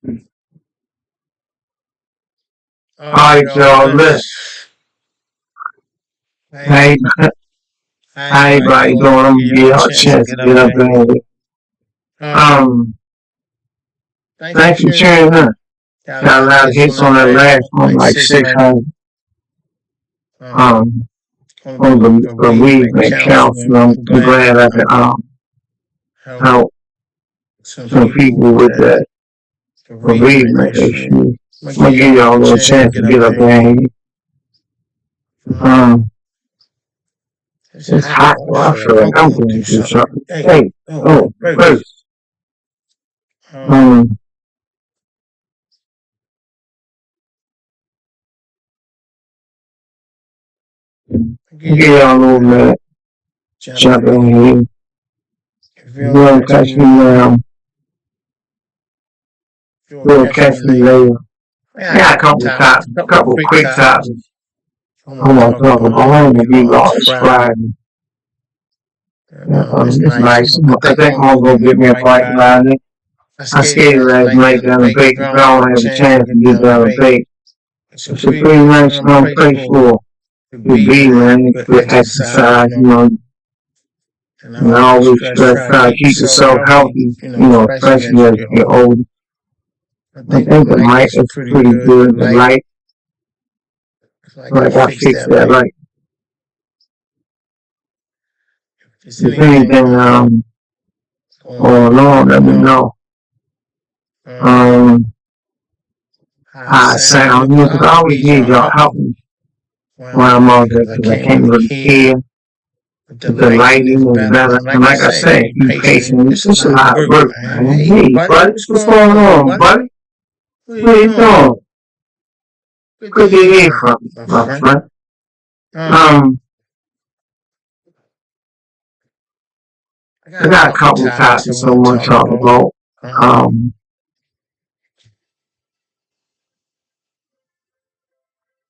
All right, y'all. Look, hey, how everybody doing? I'm gonna give y'all a chance to get up in here. Thanks for tuning in. Got a lot of hits on that last one, like 600. On the bereavement counseling. I'm glad I can help some people with that bereavement issue. I'm gonna give y'all a little chance to get up in here. It's hot. Well, I feel like I'm going through something. Hey, first, give y'all a little minute. Jump in here. If you don't catch me now, you'll catch me later. I got a couple quick topics. I'm gonna talk about home and be lost subscribing. It's nice. I think I'm gonna go get me a bike ride. I skated last night down the beach. I don't have a chance to get down the beach. It's a pretty nice place for to be, man. For exercise, and I always try to keep yourself healthy, especially as you get older. I think the mic is pretty good. The light, like I fixed that light. If anything going on, let me know. How I sound, because I always need y'all help me when I'm out there, because I can't really hear the lighting and the better. And like I said, be patient. It's just a lot of work, man. Hey, buddy, what's going on, buddy? What are you doing? Good to hear from you, my friend. I got a couple of topics I want to talk about.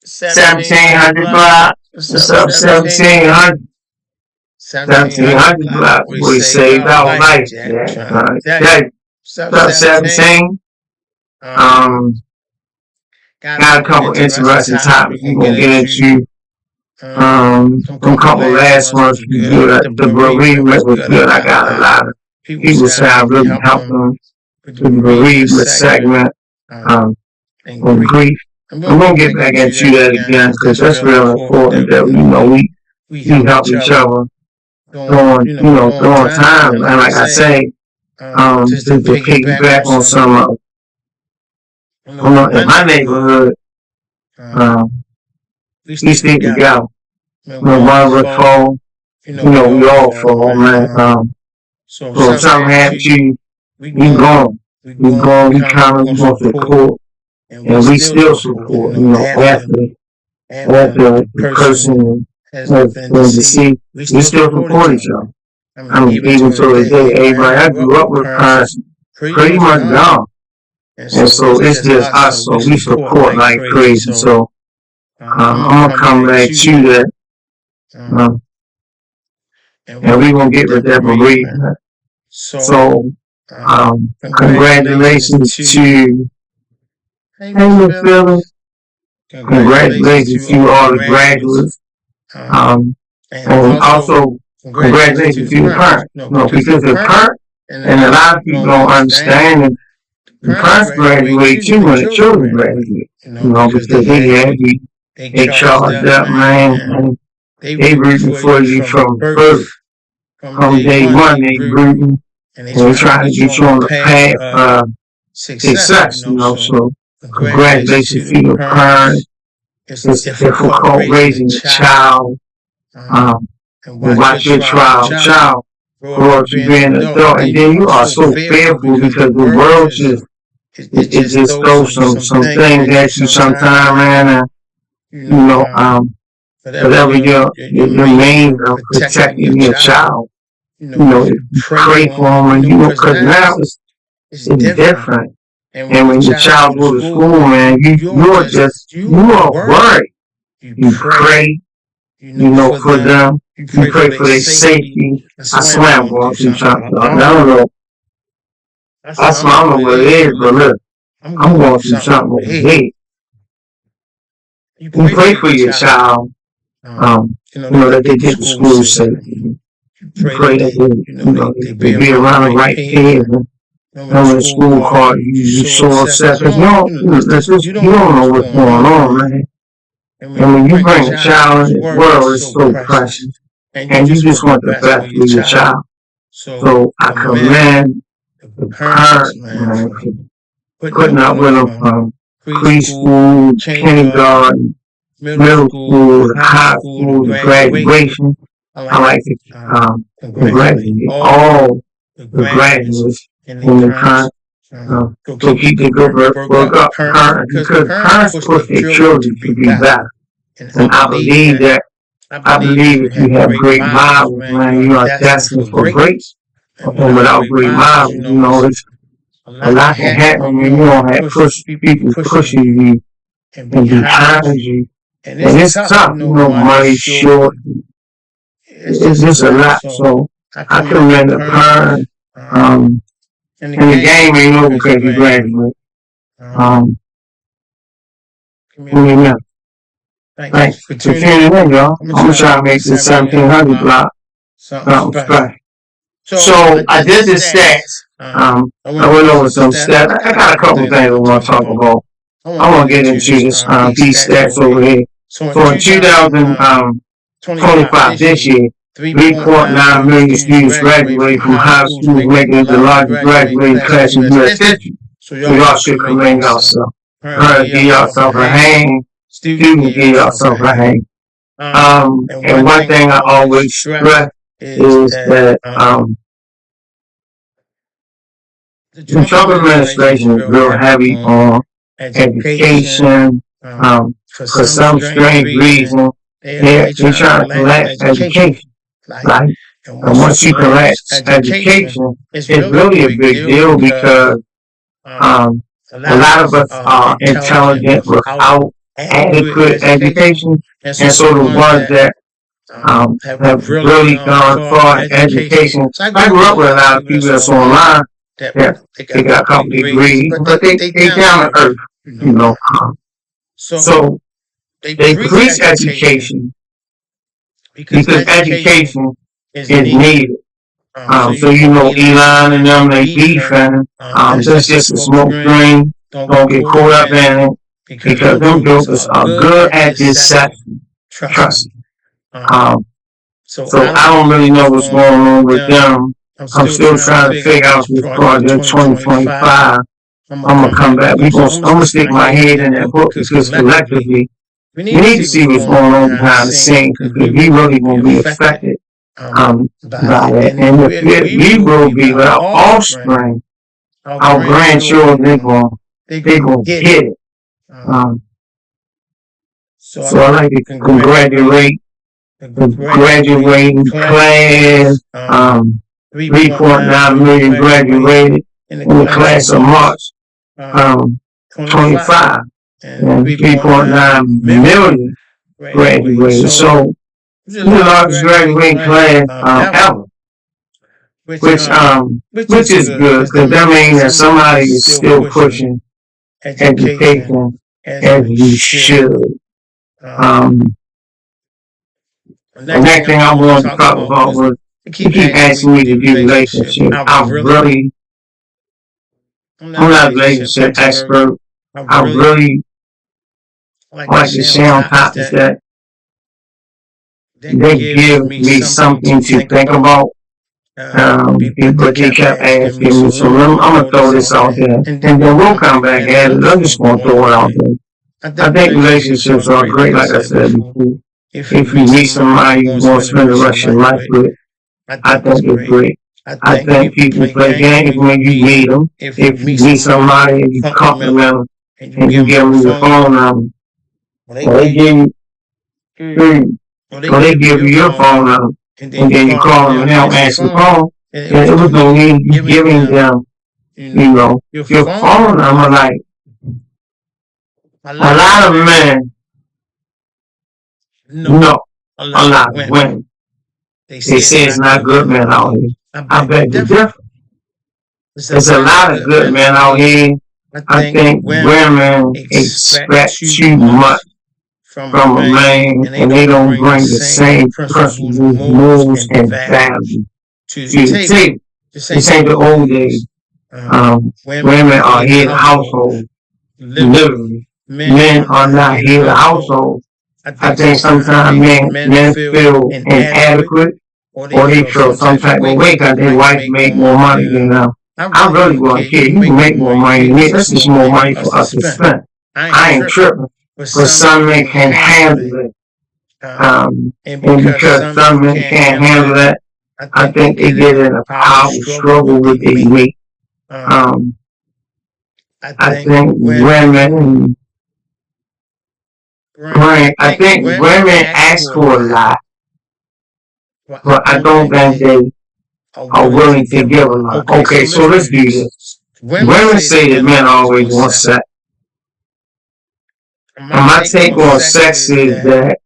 1700 block. What's up, 1700? 1700 block. We saved our life. Yeah. What's up, 17? Got a couple interesting topics we're gonna get into. A couple last ones was good. The bereavement was good. I got a lot of people say I really helped them with the bereavement segment on grief. I'm gonna get back into that again because that's real important that we help each other during times. And like I say, to piggyback on some in my neighborhood, we stick together. When one of us fall, we all fall, man. So if something happens to you, we gone. We come and support. And we still support, after the person has been deceased, we still support each other. I mean, even to this day, everybody I grew up with parents pretty much gone. And so it's just us, so we support like crazy. So I'm gonna come back to that. And we're gonna get with that bereavement. So congratulations to Miss Phyllis. Congratulations to all the graduates. And also congratulations to the parents. Because the parents, and a lot of people don't understand that the parents graduate too when the children graduate. Because they charged up, man, and they rooting for you from birth. From day one, they rooting, and they trying to get you on the path of success, so congratulations to your parents. It's difficult raising a child, and watch your child grow up to be an adult, and then you are so fearful because the world it just throws some things at you sometimes, man, and whatever your means of protecting your child, pray for them, and because now it's different. And when your child goes to school, man, you are worried. You pray, for them. You pray for their safety. I swear I'm going through something. I don't know. I don't know what it is, but look, I'm going through something over here. You pray for your child, that they get to school safe. You pray that they be around the right kids. And when the school call you so upset because you don't know what's going on, man. And when you bring a child in this world, it's so precious. And you just want the best for your child. So I commend the parents, man, for putting up with them from preschool, kindergarten, middle school, high school, to graduation. I like to congratulate all the graduates in the parents. So keep the good work up, parents, because parents push their children to be better. And I believe that. I believe if you have great models, man, you are destined for great. And without great models, it's a lot can happen when you don't have people pushing you and behind you. And it's tough, money's short. It's just a lot. So I commend the parents. And the game ain't over because you graduate. Thanks for tuning in, y'all. I'm going to try to make this 1700 block something special. So I did the stats. I went over some stats. I got a couple things I want to talk about. I want to get into this, these stats over here. So in 2025, this year, 3.9 million students graduated from high school, making it the largest graduating class in U.S. history. So y'all should commend yourself. Give yourself a hand. Students, give yourself a hand. And one thing I always stress is that the Trump administration is real heavy on education. For some strange reason, they're trying to collapse education. Right? And once you collapse education, it's really a big deal because a lot of us are intelligent without adequate education. And so the ones that have really gone far in education, I grew up with a lot of people that's online that they got a couple degrees, but they down to earth, So they preach education because education is needed. So Elon and them, they beefing. That's just a smoke screen. Don't get caught up in it because them jokers are good at deception. Trust me. So I don't really know what's going on with them. I'm still trying to figure out this project 2025. I'm going to come back. I'm going to stick my head in that book because collectively, we need to see what's going on behind the scenes because we really going to be affected by that. And we will be with our offspring, our grandchildren, they're going to get it. So I like to congratulate the graduating class. 3.9 million graduated in the class of March 25. And 3.9 million graduated. So the largest graduating class ever. Which is good because that means that somebody is still pushing education as we should. The next thing I wanted to talk about was you keep asking me to do relationships. I'm not a relationship expert. I really like to share on topics that they give me something to think about. But they kept asking me, so I'm going to throw this out there. And then we'll come back at it. I'm just going to throw it out there. I think relationships are great, like I said before. If you meet somebody you want to spend the rest of your life with, I think they're great. I think people play games when you meet them. If you meet somebody and you compliment them and you give them your phone number, or they give you your phone number, and then you call them and they don't answer the phone, then it was no need you giving them, your phone number. Like a lot of men know a lot of women. They say it's not good men out here. I beg to differ. There's a lot of good men out here I think women expect too much from a man, and they don't bring the same principles, morals, and values to the table. This ain't the old days. Women are head of the household, literally. Men are not head of the household. I think sometimes men feel inadequate, or they feel some type of way because their wife make more money than them. I really want to care. You can make more money than me. That's just more money for us to spend. I ain't tripping. But some men can handle it. And because some men can't handle that, I think they get in a power struggle with their mate. I think women ask for a lot, but I don't think they are willing to give a lot. Okay, so let's do this. Women say that men always want sex. And my take on sex is that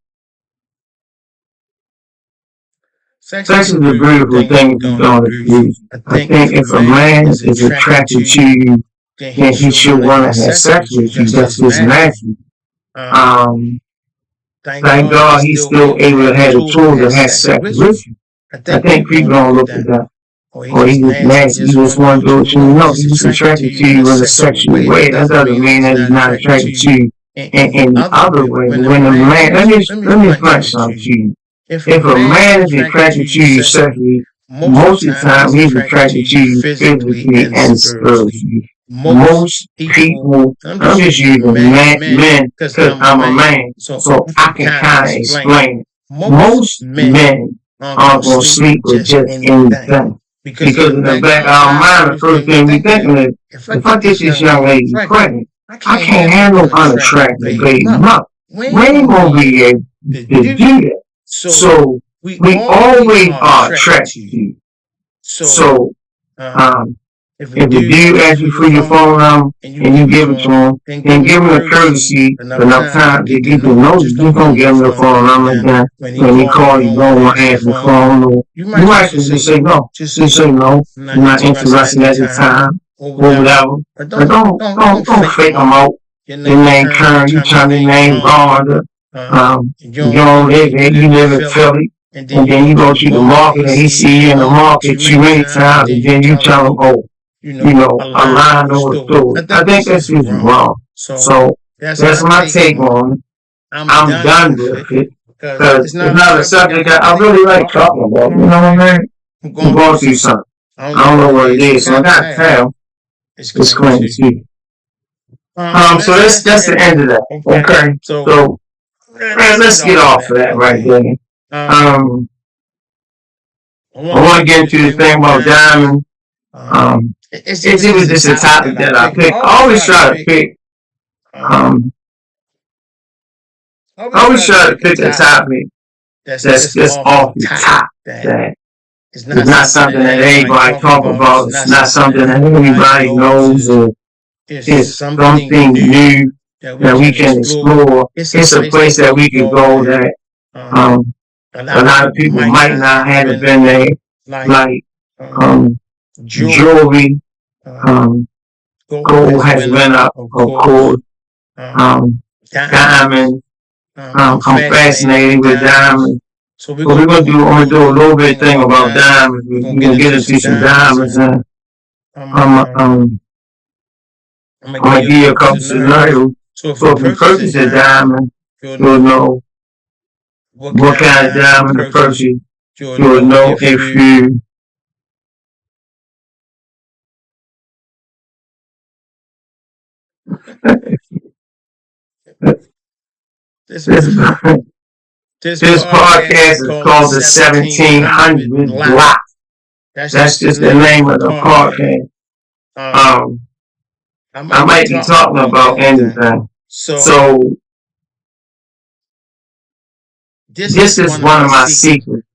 sex is a beautiful thing if you don't abuse. I think if a man is attracted to you, then he should want to have sex with you. That's just natural. Thank God he's still able to have the tools to have sex with you. I think people don't look at that. Or he was nasty, he just want to do what you know. He's just attracted to you in a sexual way. That doesn't mean that he's not attracted to you in other ways. When a man, let me explain something to you. If a man is attracted to you sexually, most of the time he's attracted to you physically and spiritually. Most people, I'm just using men because I'm a man, so I can kind of explain it. Most men aren't going to sleep with just anything. Because in the back of our mind, the first thing we thinking is, if I get this young lady pregnant, I can't handle unattractive baby mother. We ain't going to be able to do that. So we always are attracted to you. So if a dude asks you for your phone number and you give it to him, then give him a courtesy enough time to get to know you. You don't give him your phone number again. When he call you, don't want to answer the phone. Or you might just say no. Just say no. You're not interested at the time or whatever. But don't fake them out. Your name Kern, you turn your name Rhonda. You don't live here, you live in Philly. And then you go to the market and he see you in the market too many times, and then you tell him, oh, a line or a story. I think that's just wrong. So that's my take on it. I'm done with it because it's not a subject that I really like talking about. You know what I mean? I'm going through something. I don't know what it is, so I gotta tell. It's going to you. So that's the end of that. Okay. So let's get off of that right there. I want to get into the thing about diamond. It was just a topic that I picked. I always try to pick. I always try to pick a topic that's just off the top. That it's not something that everybody talk about. It's not something that everybody knows. Or it's something new that we can explore. It's a place that we can go that a lot of people might not have been there. Like jewelry, gold has been up, of course. Diamond, I'm fascinated with diamonds. So we're gonna do a little bit thing about diamonds. We're gonna get into some diamonds, and I'm gonna give you a couple scenarios. So if you purchase a diamond, you'll know what kind of diamond to purchase. You'll know if you this podcast is called the 1700 block. That's just the name of the podcast. I might be talking about anything. So this is one of my secrets.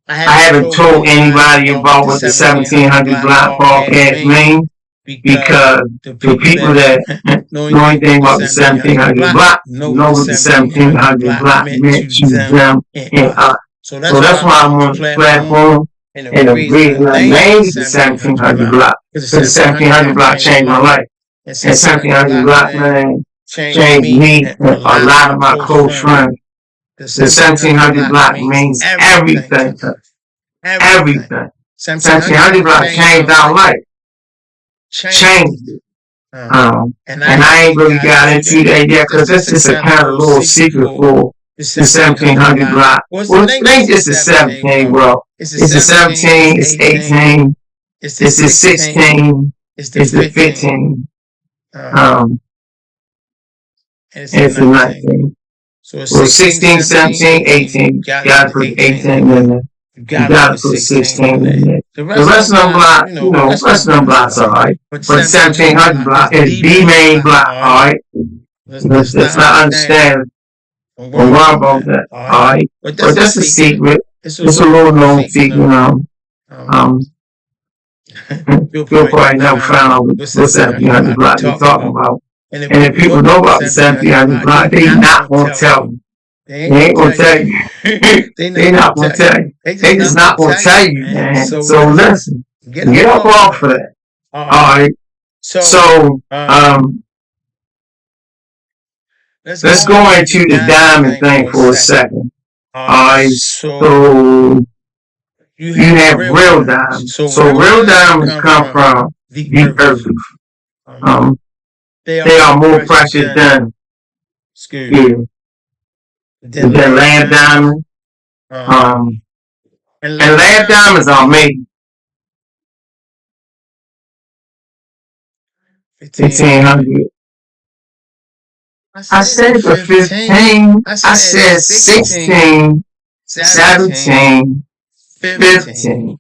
I haven't told anybody about what the 1700 block podcast means, because the people that know anything about the 1700 block know what the 1700 block meant to them and us. So that's why I'm on the platform, and the reason I named the 1700 block, because the 1700 block changed my life. And 1700 block, man, changed me and a lot of my close friends. The 1700 block means everything to us. Everything. 1700 block changed our life. Changed it. And I ain't really got into that yet because this is a kind of little secret for the 1700 block. Well, it ain't just the 17, bro. It's the 17, it's 18, it's the 16, it's the 15, and it's the 19. So 16, 17, 18, you gotta put 18 in there. You gotta put 16 in there. The rest of them block, rest of them blocks alright. But 1700 block is the main block, alright? Let's not understand or worry about that, alright? But that's a secret. It's a little known secret, You'll probably never find out what 1700 block you're talking about. And if people know about the 1700 block, they not gonna tell you. They ain't gonna tell you. They not gonna tell you. They just not gonna tell you, man. So listen, get up off of that. Alright. So let's go into the diamond thing for a second. Alright, so you have real diamonds. So real diamonds come from the earth. They are more precious than land diamonds. And land diamonds are made 1500. I said for 15. I said 16, 17, 15,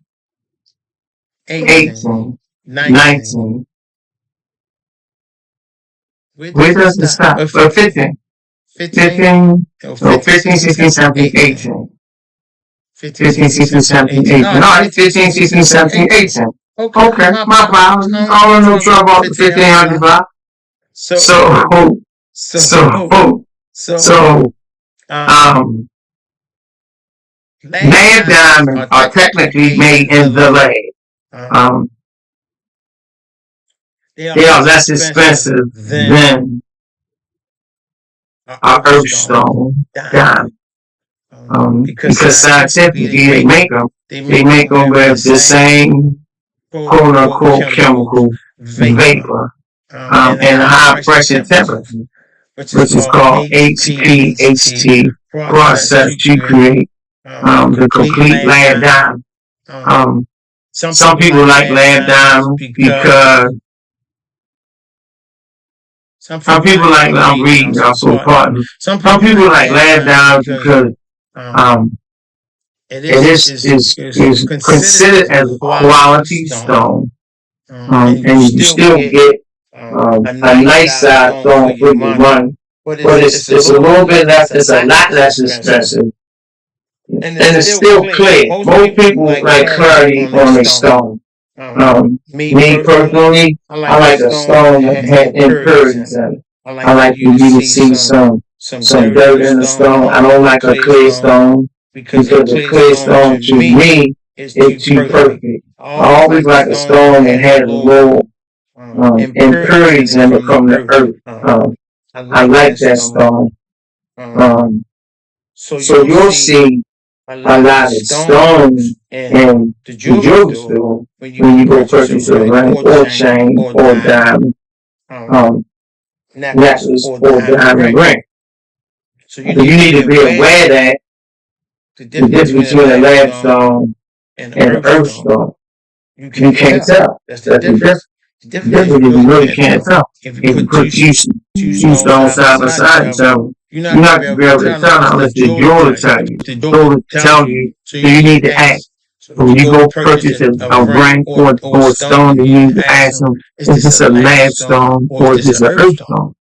18, 19. Where does it stop? 15. 15, 16, 17, 18. 15, 16, 17, 18. Alright, 15, 16, 17, 18. Okay, my problem. I don't know trouble about the 1500 block. Land diamonds are technically made in the lab. They are less expensive than our earthstone diamond. Because scientifically they make them with the same quote unquote chemical vapor and a high pressure temperature, which is called HPHT process to create the complete land diamond. Some people like land diamond because some people like, I'm reading also partner. Some people like land diamonds because it is considered as a quality stone, and you still get a nice size stone for the money, but it's a little bit less, it's a lot less expensive, and it's still clear. Most people like clarity on a stone. Me personally, I like a stone that had impurities in it. I like for you to see some dirt in the stone. I don't like a clear stone because a clear stone to me is too perfect. I always like a stone that has a little impurities in it from the earth. I like that stone. So you'll see a lot of stones in the jewelry store when you go purchase a ring or chain or diamond necklace or diamond ring. So you need to be aware that the difference between a lab stone and an earth stone, you can't tell. That's the difference. The difference is you really can't tell. If you put two stones side by side each other, you're not going to be able to tell unless the jeweler tell you. The jeweler tell you, so you need to ask. So when you go purchase a ring or a stone, you need to ask them, is this a lab stone or is this an earth stone?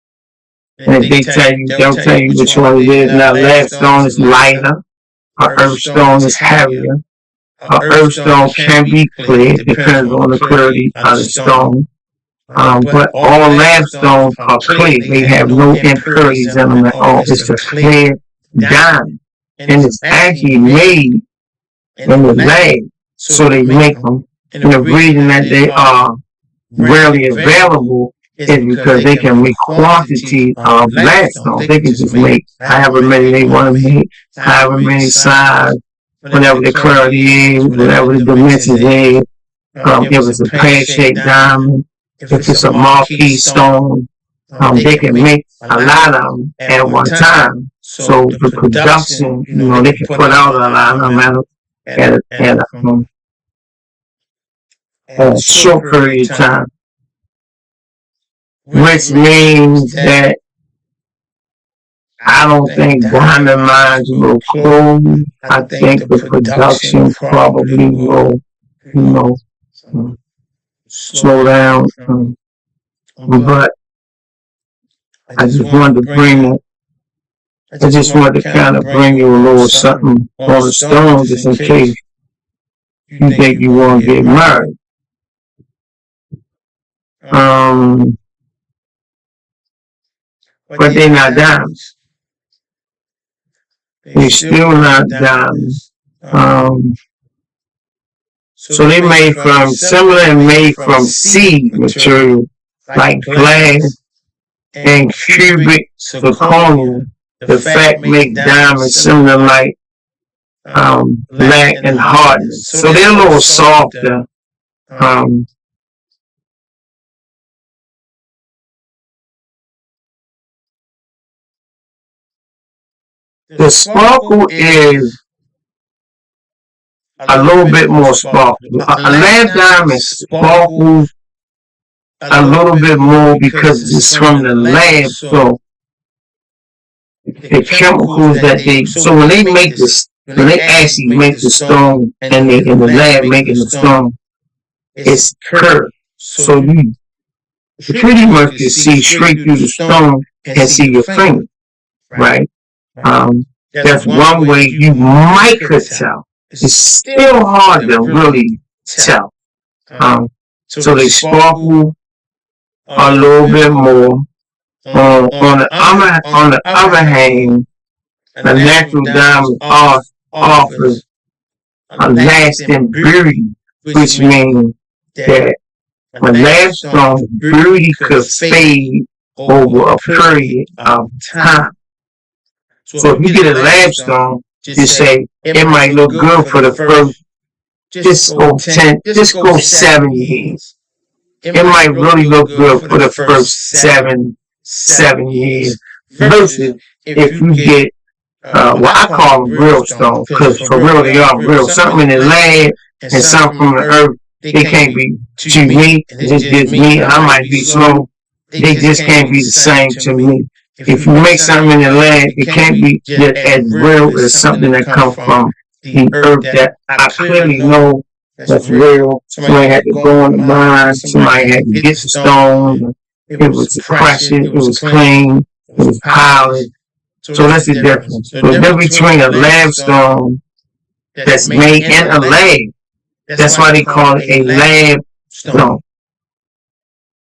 And if they tell you, they'll tell you which one it is. Now, lab stone is lighter, our earth stone is heavier. Our earth stone can be clear, depends on the clarity of the stone. But all lab stones are clear. They have no impurities in them at all. It's a clear diamond. And it's actually made in the lab. So they make them. And the reason that they are rarely available is because they can make quantity of limestone. They can just make however many they want to make, however many size, whatever the clarity is, whatever the dimensions is. If it's a pear-shaped diamond, if it's a marquee stone, they can make a lot of them at one time. So the production, they can put out a lot of them at a short period of time, which means that I don't think diamond mines will close. I think the production probably will, slow down. But I just wanted to kind of bring you a little something on the stone just in case you think you want to get married. But they're not diamonds. They're still not diamonds. So they made from seed material like glass and cubic zirconia. The fact make diamonds similar like lac and hardness. So they're a little softer. The sparkle is a little bit more sparkle. A lab diamond sparkles a little bit more because it's from the lab. So the chemicals so when they make this, when they actually make the stone and they in the lab making the stone, it's curved. So you pretty much can see straight through the stone and see your finger, right? That's one way you might could tell. It's still hard to really tell. So they sparkle a little bit more. On the other hand, a natural diamond offers a lasting beauty, which means that a limestone beauty could fade over a period of time. So if you get a limestone, just say it might look good for the first, just go 7 years. It might really look good for the first 7 years. Versus if you get, I call them real stones, because for real they are real. Something in the land and something from the earth, they can't be to me. It's just me, and I might be slow. They just can't be the same to me. If you make something in the land, it can't be just as real as something that comes from the earth that I clearly know that's real. Somebody had to go in the mine, somebody had to get the stone, it was crushed, it was clean, it was polished. So that's the difference. So the difference between a limestone that's made in a lab, that's why they call it a lab stone.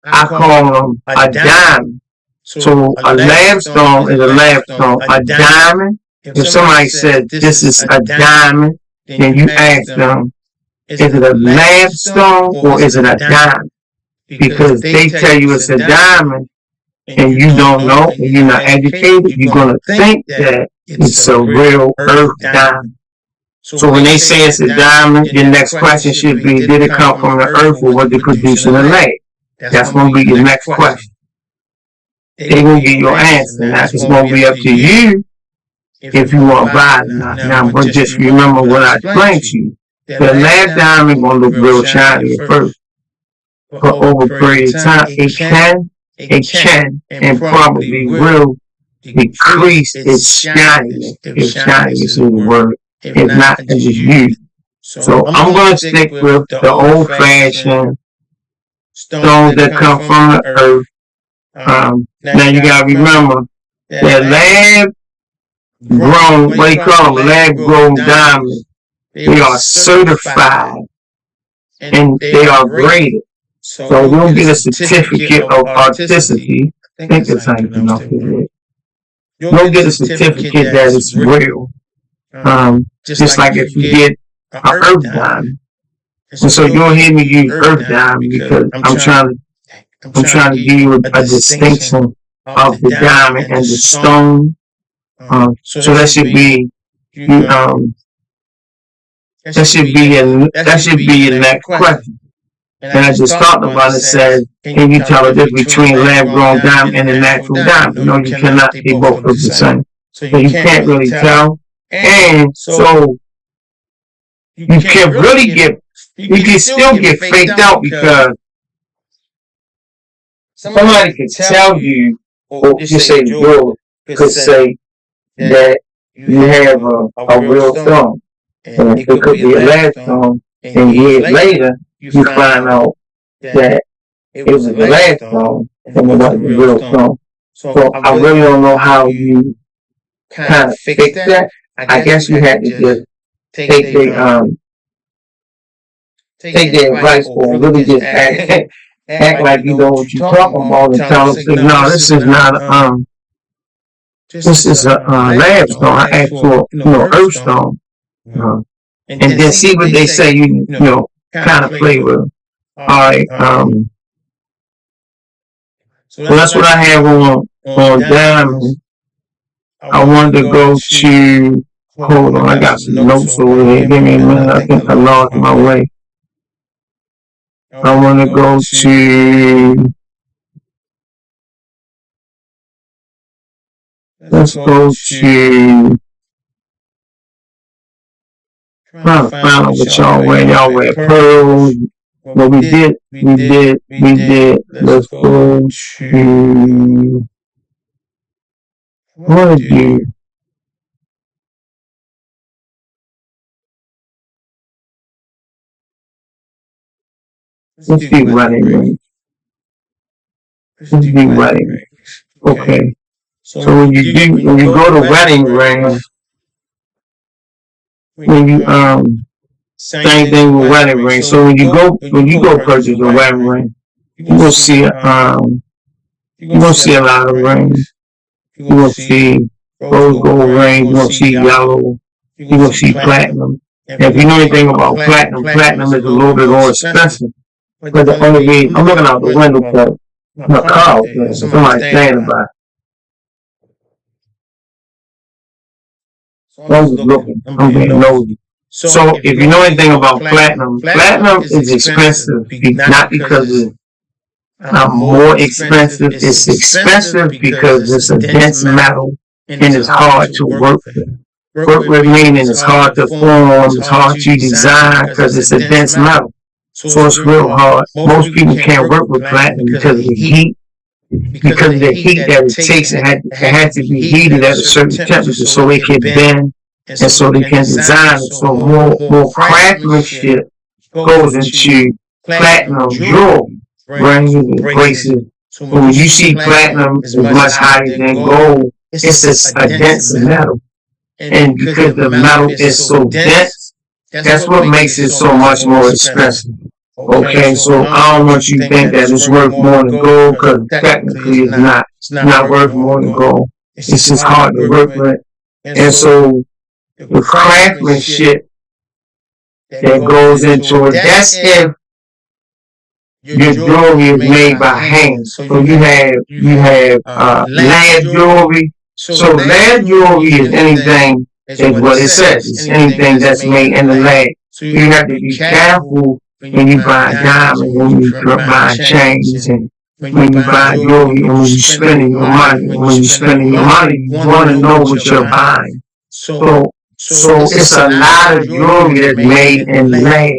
I call them a diamond. So a limestone is a limestone. A diamond, if somebody says this is a diamond, then you ask them, is it a limestone or is it a diamond? Because they tell you it's a diamond and you don't know and you're not educated, you're going to think that it's a real earth diamond. So when they say it's a diamond, your next question should be, did it come from the earth or was it produced in the lab? That's going to be your next question. They're going to get your answer. Now, it's going to be up to you if you want to buy it or not. Now, but just remember what I explained to you. The lab diamond going to look real shiny at first. But over a period of time, it can, and probably will decrease its shininess, if shininess is the word, if not, it's just you. So I'm going to stick with the old-fashioned stones that come from the earth. Now you gotta remember that lab grown, what they call them, lab grown diamonds, they are certified and they are graded. So you'll get a certificate of authenticity. I think that's how you pronounce it. You'll get a certificate that is real. Just like if you get an earth diamond. And so you'll hear me use earth diamond because I'm trying to I'm trying to give you a distinction of the diamond and the stone. So that should be you. That should be your next question. And I just talked about it. Says, can you tell the difference between lab-grown diamond and a natural diamond? No, you cannot. They both look the same. So you can't really tell. And so you can really get, you can still get faked out because somebody could tell you, or you say the jeweler could say that you have a real stone. And it could be a lab stone, and years later, you find out that it was a lab stone and it wasn't a real stone. So I really don't know how you kind of fix that. I guess you had to just take their advice or really just act like you know what you're talking about and tell them, no, this is not this is a lab stone. I asked for earth stone. And then see what they say. You know, kind of play with them. All right. So that's what I have on diamond. I wanted to go to. Hold on, I got some notes over here. Give me a minute. I think I lost my way. I want to go to. Let's go to. Trying to find out what y'all wear. Y'all wear pearls. Well, we did. Let's go to. What did you? Let's do wedding rings. Okay. So when you go to wedding rings, when you same thing with wedding rings. So when you go purchase a wedding ring, you will see a lot of rings. You will see rose gold rings. You will see yellow. You will see platinum. And if you know anything about platinum, platinum is a little bit more expensive. But the only reason I'm looking out the window because my car is somebody's standing by. So I'm just looking. I'm being nosy. So if you know anything about platinum, platinum is expensive not because it's more expensive. It's expensive because it's a dense metal and it's hard to work with. Work with meaning it's hard to form, it's hard to design because it's a dense metal. So it's real hard. Most people can't work with platinum because of the heat. Because of the heat that it takes, it had to be heated at a certain temperature so it can bend and so they can design it. So more craftsmanship goes into platinum jewelry, rings and bracelets. So when you see platinum is much higher than gold, it's a dense metal. And because the metal is so dense, that's what makes it so much more expensive. Okay, so I don't want you to think that it's worth more than gold because technically it's not. It's not worth more than gold. It's just hard to work with. And so the craftsmanship that goes into it, that's if your jewelry is made by hand. So you have lab jewelry. So lab jewelry is anything, is what it says. It's anything that's made in the lab. So you have to be careful when you buy diamonds, when you buy chains, and when you buy jewelry, and when you're spending your money. When you're spending your money, you want to know what you're buying. So it's a lot of jewelry that's made in lab.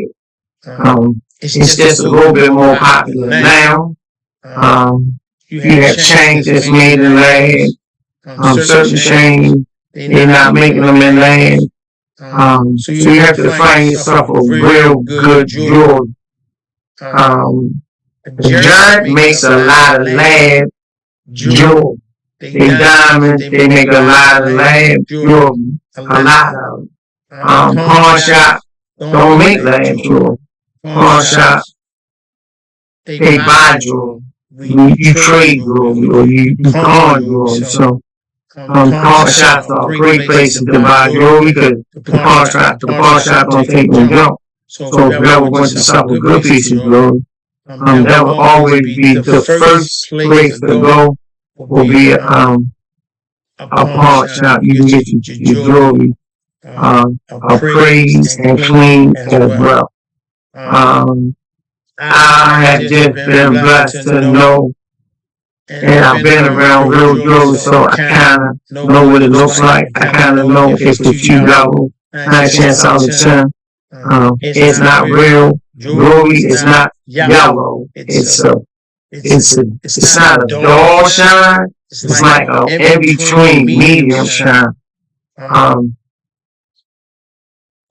It's just a little bit more popular now. You have chains that's made in lab. Certain chains, they're not making them in lab. So you have to find yourself a real good jewelry. Giant makes a lot of lab jewelry. They diamonds, they make a lot of lab jewelry. A lot of them. Pawn shops don't make lab jewelry. Pawn shops, they buy jewelry. You trade jewelry or you pawn jewelry. So pawn shops are great places to buy jewelry because the pawn shop don't take no junk. So if you ever want to sell a good piece of jewelry, That will always be the first place to go. Will be a pawn shop. You can get your jewelry, appraised and clean as well. I have just been blessed to know, and I've been around real jewelry, so I kind of know what it looks like. I kind of know if it's a few dollars, 9 cents out of 10. It's not real jewelry. It's not yellow. It's not a dull shine. It's like a in between medium shine. And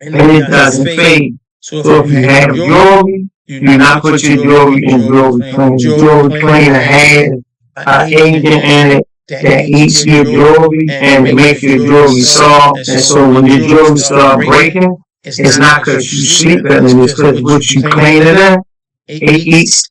it doesn't fade. So if you have jewelry, do not put your jewelry in jewelry cleaner. Jewelry cleaner has an agent in it that eats your jewelry and it makes your jewelry soft. And so when your jewelry starts breaking, it's not because you sleep in it, it's because what you clean it in, it eats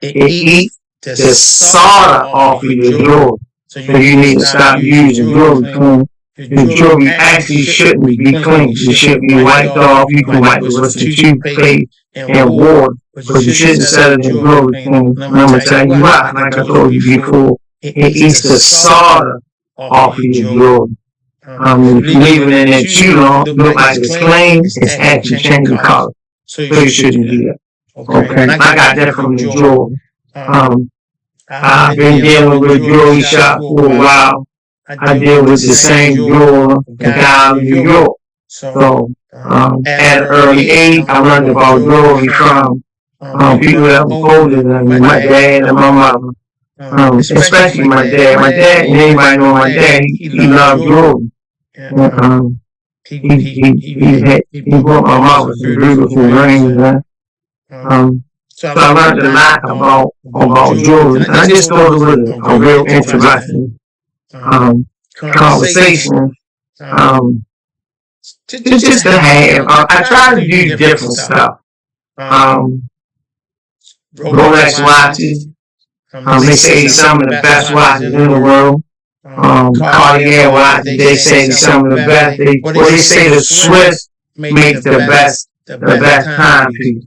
the solder off of your jewelry. So you need to stop using jewelry cleaner. The jewelry actually shouldn't be clean. It should be wiped off. You can wipe it with some toothpaste and water, but you shouldn't set it in jewelry cleaner. And I'm going to tell you why, like I told you before. It eats the solder off of your jewelry. If you leave it in there too long, look like it's clean, it's actually changing color. So you shouldn't do that. Okay? I got that from the jewelry. I've been dealing with a jewelry shop for a while. I deal with the same jeweler, the guy in New York. So, at an early age, I learned about jewelry from people that were older than me, my dad and my mother. Especially my dad. My dad, and anybody know my dad, he loved jewelry. He brought my mother some beautiful rings. So I learned a lot about jewelry. And I just thought it was a real interesting conversation just to have. I try to do different stuff. Rolex watches. They say some of the best watches in the world. Cartier watches. They say some of the best. They say the Swiss make the best timepiece.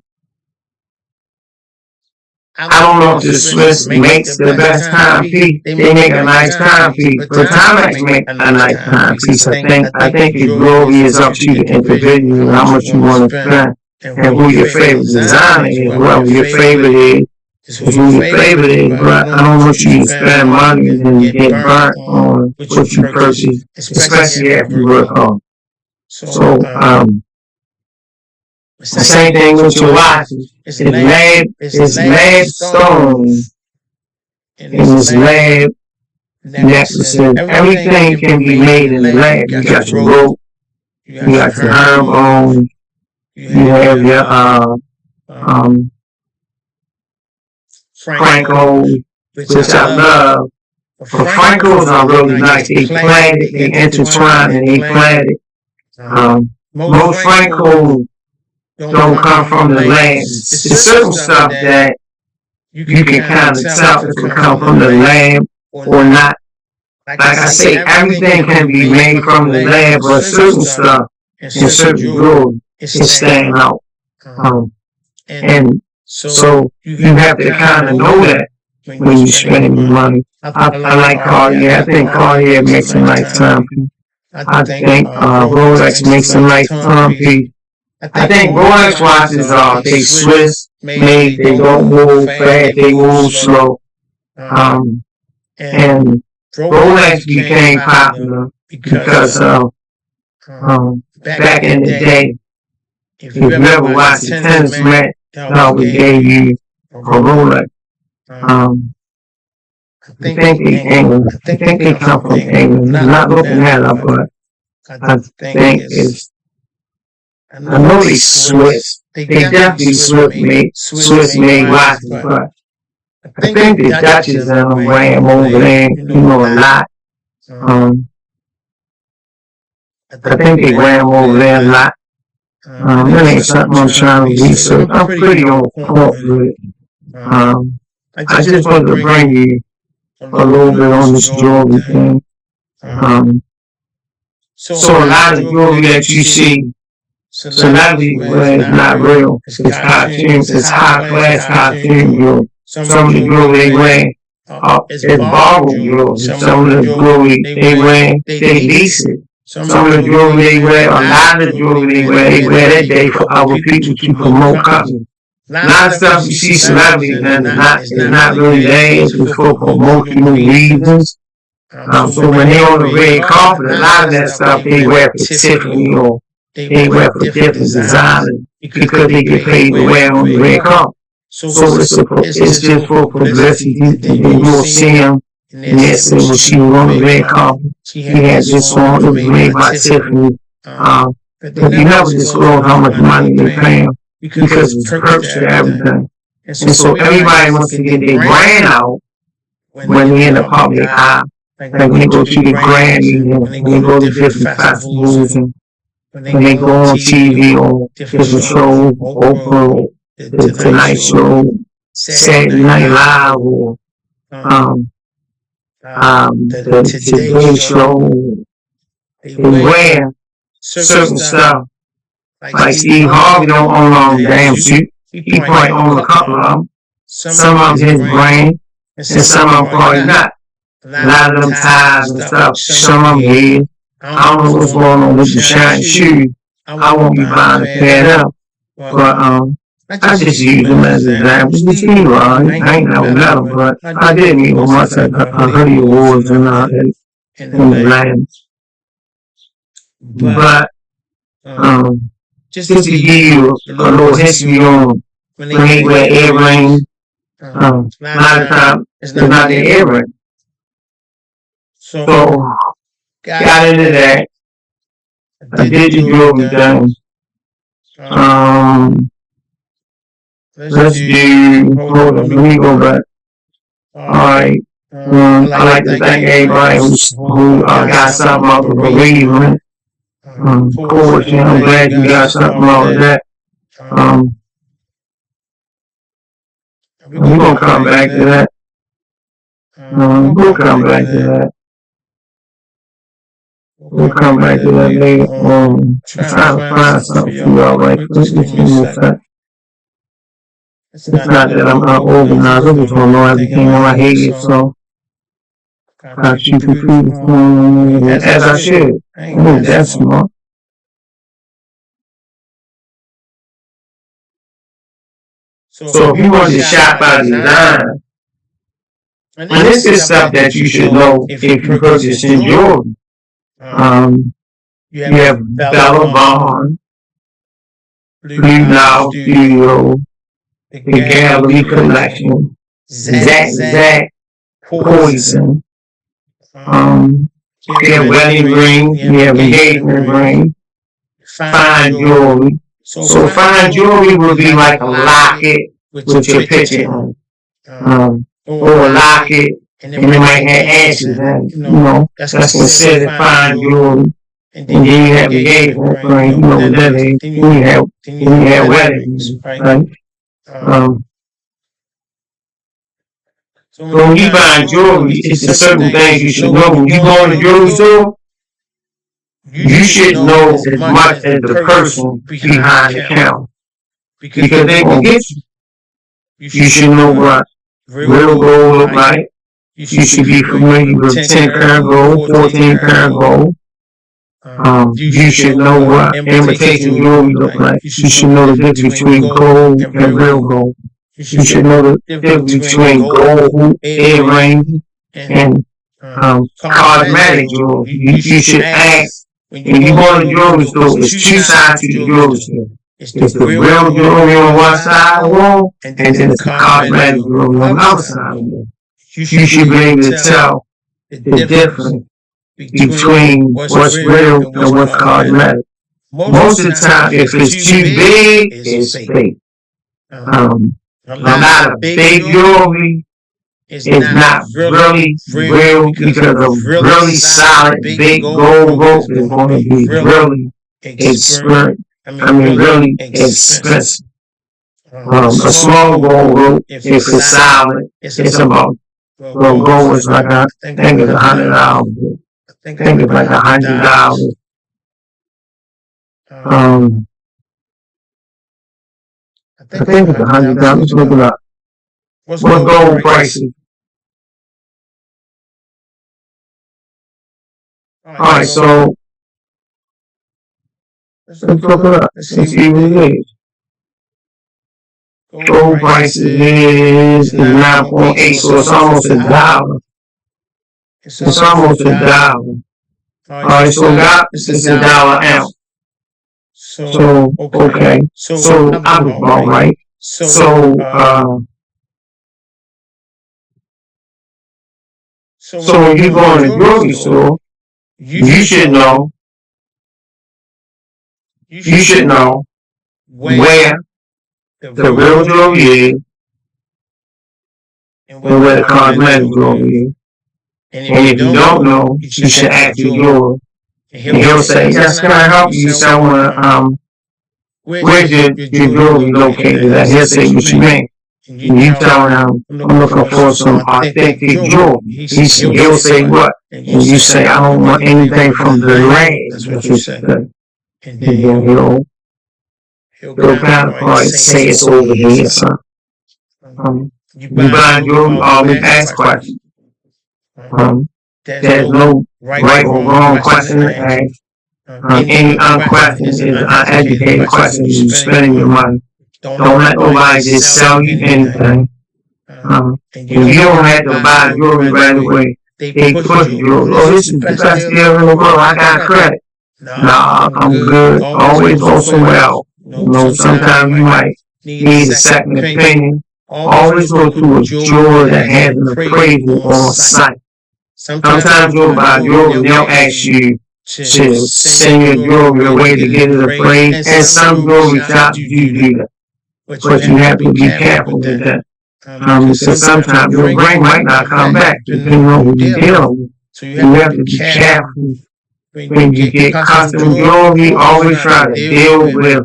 I don't know if the Swiss makes the best timepiece. They make a nice timepiece, but Timex make a nice timepiece. I think it really is up to the individual how much you want to spend and who your favorite designer is. Whoever your favorite is who your favorite is. But I don't want you to spend money and then you get burnt on what you purchase, especially after you work hard. So, the same thing with your watches. It's lab stones and it's lab necklaces. Everything can be made in the lab. You got your rope, you got your herb you have your Franco, which I love. But Francos are really nice. They plaited, they intertwine, and they plaited. Most Francos don't come from the land. It's certain stuff that you can kind of tell if it come from the land or not. Like I say, everything can be made from the land, but certain stuff and certain jewelry is stand out. And so you have to kind of know that when you're spending your money. I like Cartier. I think Cartier makes a nice timepiece. I think Rolex makes a nice timepiece. I think Rolex watches are they Swiss made, they don't move fast, they move slow. And Rolex became popular because back in the day, if you ever watched a tennis match, they always gave you a Rolex. I think they come from England. I'm not looking at it, but I think it's. I know they Swiss. They definitely Swiss made watches, but I think the Dutchess and them ran over there, a lot. I think they ran over there a lot. That ain't something I'm trying to research. I'm pretty on point with it. I just wanted to bring you a little bit on this jewelry thing. So a lot of jewelry that you see, celebrity wear is not real. It's costumes, it's high class costume jewelry. some of the jewelry they wear is borrowed jewelry. Some of the jewelry they wear, they lease it. Some of the jewelry they wear, a lot of the jewelry they wear that day for other people to promote companies. A lot of stuff you see celebrities and it's not really theirs, it's for promotional reasons. So when they on the red carpet, a lot of that stuff they wear for Tiffany or they wear for different designers because they get paid to wear on the red carpet. So it's just for publicity. And then you will see them and they'll say, well, she was on the red carpet. She had this on, it was made by Tiffany. But you never disclose how much money they pay them because it's perks to everything. And so everybody wants to get their brand out when they're in the public eye. Like when they go to the Grammys and when they go to different festivals and when they go on TV or different shows, Oprah, the Tonight Show, Saturday Night Live, or the Today Show, they wear certain stuff. Like Steve Harvey don't own damn suit. He probably own a couple of them. Some of them his brand, and some of them probably not. A lot of them ties and stuff, some of them his. I don't know what's going on with the shiny shoes. I won't be buying a pair up. But I just use them as examples. You see, I ain't never met them, but I did meet them once at Hoodie Awards in the land. But just to give you a little history on when they wear earrings, a lot of times it's not their earring. So got into that. I did the jewelry thing. Let's do, hold on, let me go back. Alright. I like to thank everybody who got something out of the bereavement. Of course, I'm glad you got something out of that. We're going to come back to that. We'll come back to that. We'll come back to that later. I'm trying to find something for y'all right quick. It's not that I'm unorganized. I just don't know everything in my head, so I keep it as I should. Oh, that's smart. So if you want to shop by design, and this is stuff that you should know if you purchase in jewelry. You have Bella Vaughn, Blue Nile Studio, the Gallery Collection, Zach Poison. You have wedding ring, you have engagement ring, fine jewelry. So fine jewelry would be like a locket with your picture on it. Or a locket, and it might have ashes in it. That's considered fine jewelry. And then you have engagement ring, you know what that is. Then you have weddings, right? So when you buy jewelry, it's a certain things you should know. When you go in the jewelry store, you should know as much as the person behind the counter. Because they will get you. You should know what real gold look like. You should be familiar with 10-karat gold, 14-karat gold. You should know what imitation jewelry look like. You should know the difference between gold and real gold. You should know the difference between gold earrings and cosmetic jewelry. You should ask when you go to the jewelry store. There's two sides to the jewelry store. It's the real jewelry on one side of the wall, and then it's the cosmetic jewelry on the other side of the wall. You should be able to tell the difference between what's real and what's cosmetic. Most of the time, if it's too big, it's fake. A lot of big jewelry is not really real because a really solid big gold rope is going to be really expensive. Really expensive. A small gold rope, if it's solid, it's about, gold is like, I think it's $100. I think it's like $100. I think it's $100. Let's look it up. What's gold prices? All right, so let's look it up. Let's see what it is. Gold prices is 9.8, so it's almost $1. It's almost $1. All right, so it's $1 ounce. So okay, so I was wrong, right? So when you go in the grocery store, you should know where the real jewelry is and where the cosmetic jewelry is. And if you don't know, you should ask your jeweler. And he'll say, yes, can I help you? You say, I want where's your jewelry located at? He'll say, what you mean? And you tell him, I'm looking for some authentic jewelry. He'll say what? And you say, I don't want anything from the land. That's what you say. And then he'll kind of probably say it's over here, son. You buy jewelry, always ask questions. There's no right or wrong question to ask. Any question is an uneducated question. You're spending your money. Don't let nobody just sell you anything. And you don't have to buy jewelry right away. They push jewelry. Oh, this is the best deal in the world. I got credit. Nah, I'm good. Always go somewhere else. Sometimes you might need a second opinion. Always go to a jeweler that has an appraisal on site. Sometimes you'll buy jewelry and they'll ask you to send your jewelry away to get it appraised. And some jewelry shops do that. But you have to be careful with that. Because sometimes your ring might not come back depending on who you're dealing with. So you have to be careful. When you get custom jewelry, always try to deal with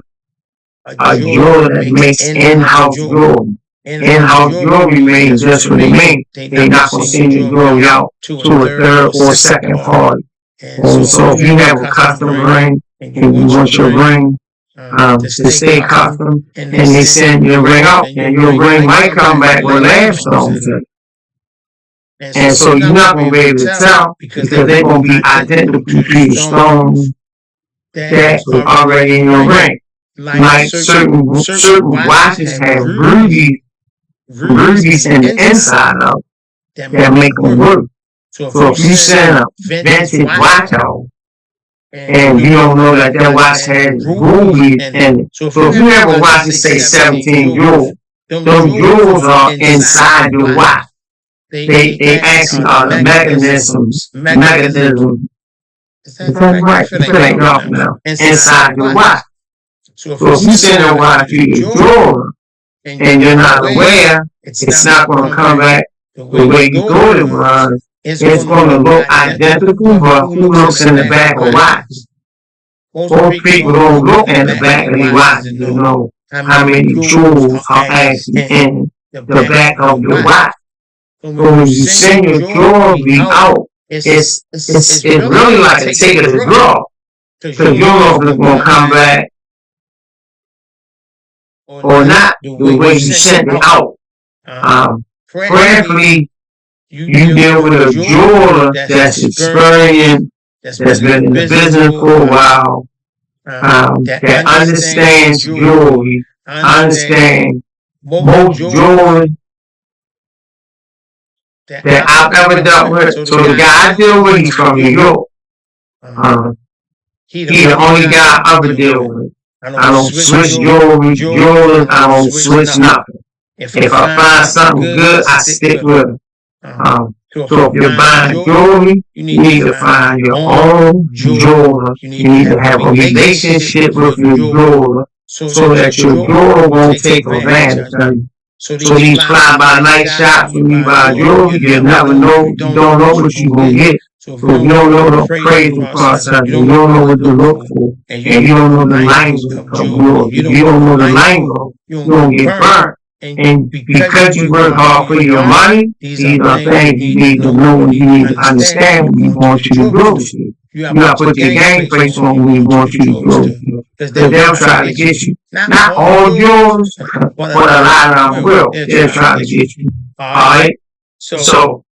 a jeweler that makes in-house jewelry. In-house jewelry means just what it means. They're not going to send your jewelry out to a third or second party. So if you have a custom ring and you want your ring to stay custom and they send your ring out, and your ring might come back with lab stones in it. And so you're not going to be able to tell because they're going to be identical to the stones that were already in your ring. Like certain watches have rubies in the inside of that make them work. So if you send a vintage watch out and you don't know that watch has rubies in it. So if you have a watch that say 17 jewels, those jewels are inside your watch. They actually are the mechanisms. Is that right? It ain't off now. Inside your watch. So if you send a watch to your jeweler and you're not aware, it's not going to come back the way you thought it was. It's going to look identical, but who looks in the back of watches? Most people don't look in the back of their watches to know how many jewels are actually in the back of your watch. So when you send your jewelry out, it's really like a ticket to draw. Because you don't know if it's going to come back or not the way you sent it out. Prayerfully, you deal with a jeweler that's experienced, that's been in the business for a while, that understands jewelry, understands most jewelry that I've ever dealt with. So the guy I deal with, he's from New York. He's the only guy I ever deal with. I don't switch jewelers, I don't switch nothing. If I find something good, I stick with it. So if you're buying jewelry, you need to find your own jeweler. You need to have a relationship with your jeweler so that your jeweler won't take advantage of you. So these fly-by-night shops, when you buy jewelry, you never know, you don't know what you're going to get. So if you don't know the appraisal process, you don't know what to look for, and you don't know the language of jewelry, if you don't know the language, you're going to get burnt. And because you work hard for your money, these are things you need to know and you need to understand when you go to the grocery. you gotta put your game face on when you want you to grow. Because they'll try to get you. Not all jewelers, but a lot of them will. They'll try to get you. Alright? So,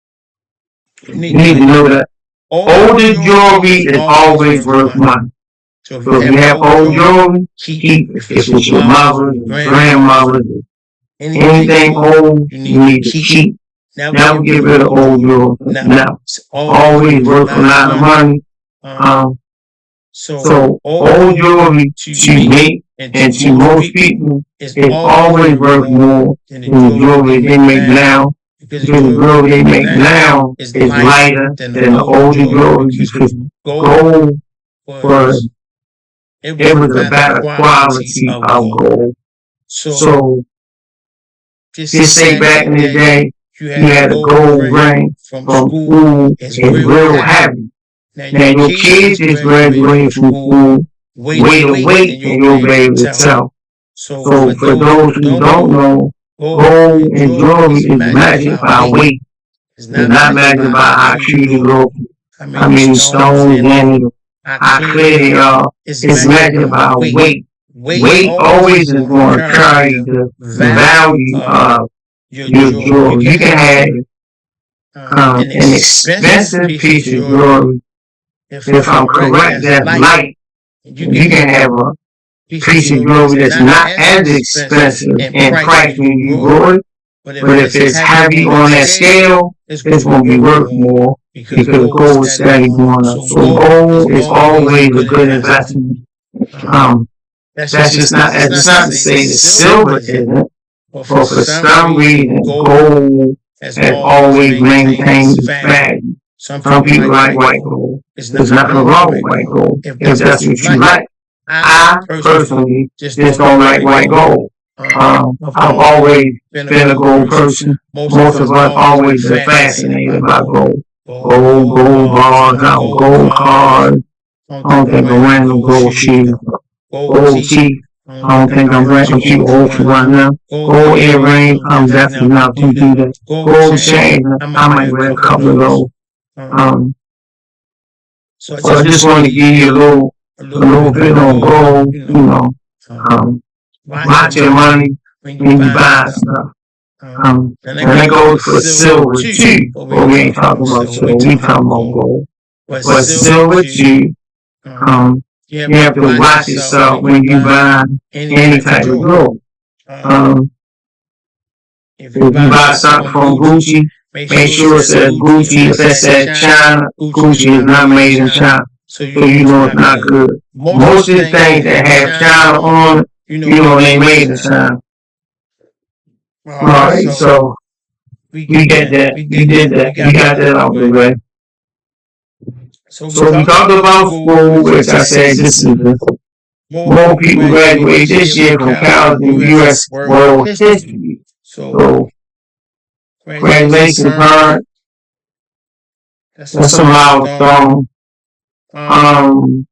you need to know that older jewelry is always worth money. So if you have old jewelry, keep it. If it's your mother, your grandmother, anything old, you need to keep. Never get rid of old jewelry. Now, it's always worth a lot of money. So old jewelry to me and to most people is always worth more than the jewelry they make now. Because the jewelry they make now is lighter than the older jewelry because gold was a better quality of gold. So just say back in the day you had a gold ring from school, it's real heavy. Now your kids just graduated from school, weight of weight, and you'll be able to tell. So for those who don't know, gold and jewelry is measured by weight. It's not measured by how cute you look, how many stones in it, how clear they are. It's measured by weight. Weight always is going to carry the value of your jewelry. You can have an expensive piece of jewelry. If I'm correct, that's light. You can have a piece of jewelry that's not as expensive in price when you grow it, but if it's heavy on that scale, it's going to be worth more because gold is steady going up. So gold is always a good investment. That's just not, it's not to say that silver isn't, but for some reason, gold has always maintained its value. Some people like white gold. There's nothing wrong with white gold if that's what you like. I personally just don't like white gold. I've always been a gold person. Most of us always been fascinated by gold. Gold bars, gold cards. I don't think I'm wearing no gold shoes. Gold teeth. I don't think I'm wearing too old for right now. Gold earrings. I'm definitely not going to do that. Gold chain. I might wear a couple of those. So I just want to give you a little bit on gold, watch your money when you buy stuff. And that goes for silver too, but we ain't talking about silver, we talking about gold. But silver too, you have to watch yourself when you buy any type of gold. If you buy something from Gucci, make sure it says Gucci. If it says China, Gucci is not made in China. So you know it's not good. Most of the things that have China on it, you know they made in China. Alright, so we get that. We did that. We got that out the way. So we talked about school, which I said this is more people graduate this year from college in U.S. world history. So congratulations, parents. That's a milestone. I'm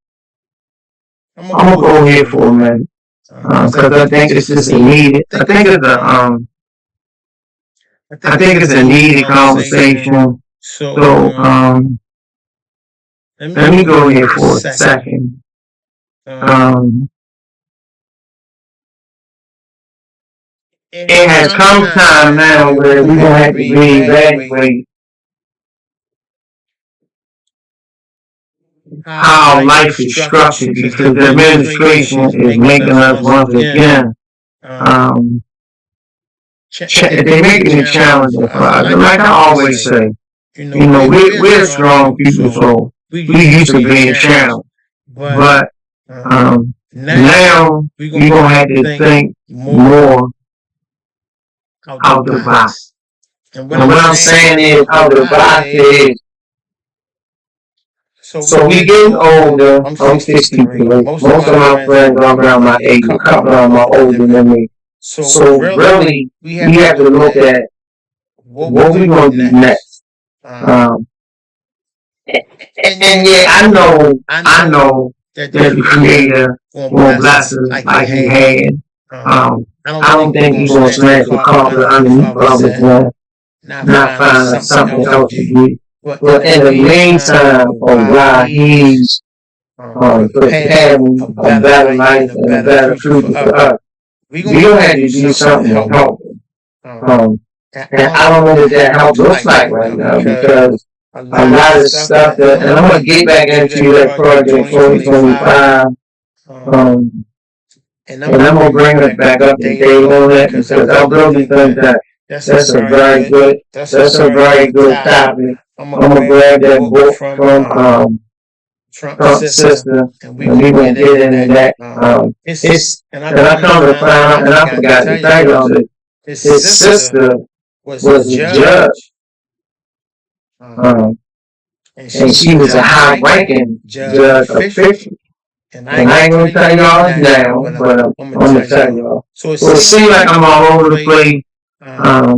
gonna go here for a minute because I think it's just a needed. I think it's a needed conversation. So let me go here for a second. It has come time now where we're gonna have to reevaluate how life is structured because the administration is making us once again. They're making it challenging for us. And like I always say, we're strong people, so we used to being challenged. But now we're gonna have to think more out the box. And what I'm saying is out the box is. So we getting older. I'm 63. Most of my friends are around my age. A couple of them are older than me. So really, we have to look at what we're going to do next. And yeah, I know that the Creator will bless us like He had. I don't think He's going to smash the carpet underneath of us and not find something else to do. But in the meantime, while he's preparing a better life and a better future for us, we gonna have to do something to help him. And I don't know what that help looks like right now, because a lot of stuff that, and I'm gonna get back into that project 2025. And I'm gonna bring it back up to date on that, because I really think that that's a very good topic. I'm gonna grab that book from Trump's sister, and we gonna get into that. And I come to find out, and I forgot to tell y'all that his sister was a judge, and she was a high-ranking judge official. And I ain't gonna tell y'all now, but I'm gonna tell y'all. So it seems like I'm all over the place. I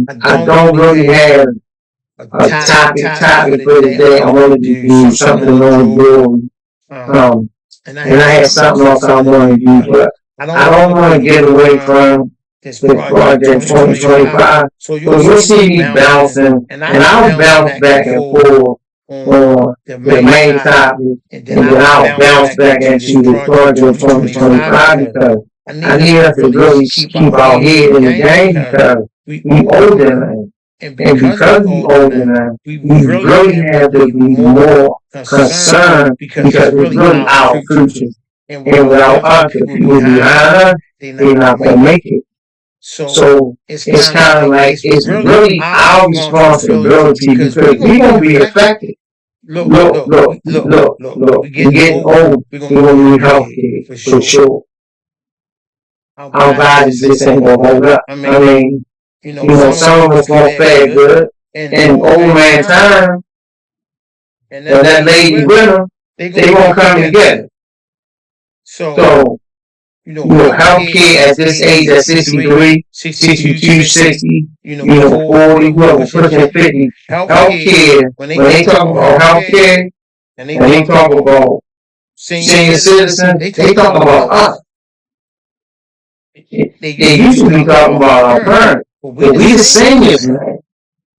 don't really have a topic for today. I wanted to do something on jewelry. And I had something else I wanted to do, but I don't want to get away from this project 2025. So you'll see me bouncing, and I'll bounce back and forth on the main topic, and then I'll bounce back into the project 2025, because I need us to really keep our head in the game, because we older now. And because we older now, we really have to be more concerned, because it's really our future. And without us, the people behind us, they're not going to make it. So it's kind of like, it's really our responsibility, because we're going to be affected. Look. We're getting old. We're going to need health care, for sure. Our bodies just ain't going to hold up. I mean, some of us going to fare good. And old man time, and that lady with them, they going to come together. So, health care at this age, at 63, 62, 60, 40, whoever pushing 50, health care, when they talk about health care, and they talk about senior citizens, they talk about us. They usually be talking about our parents, but we the seniors, man.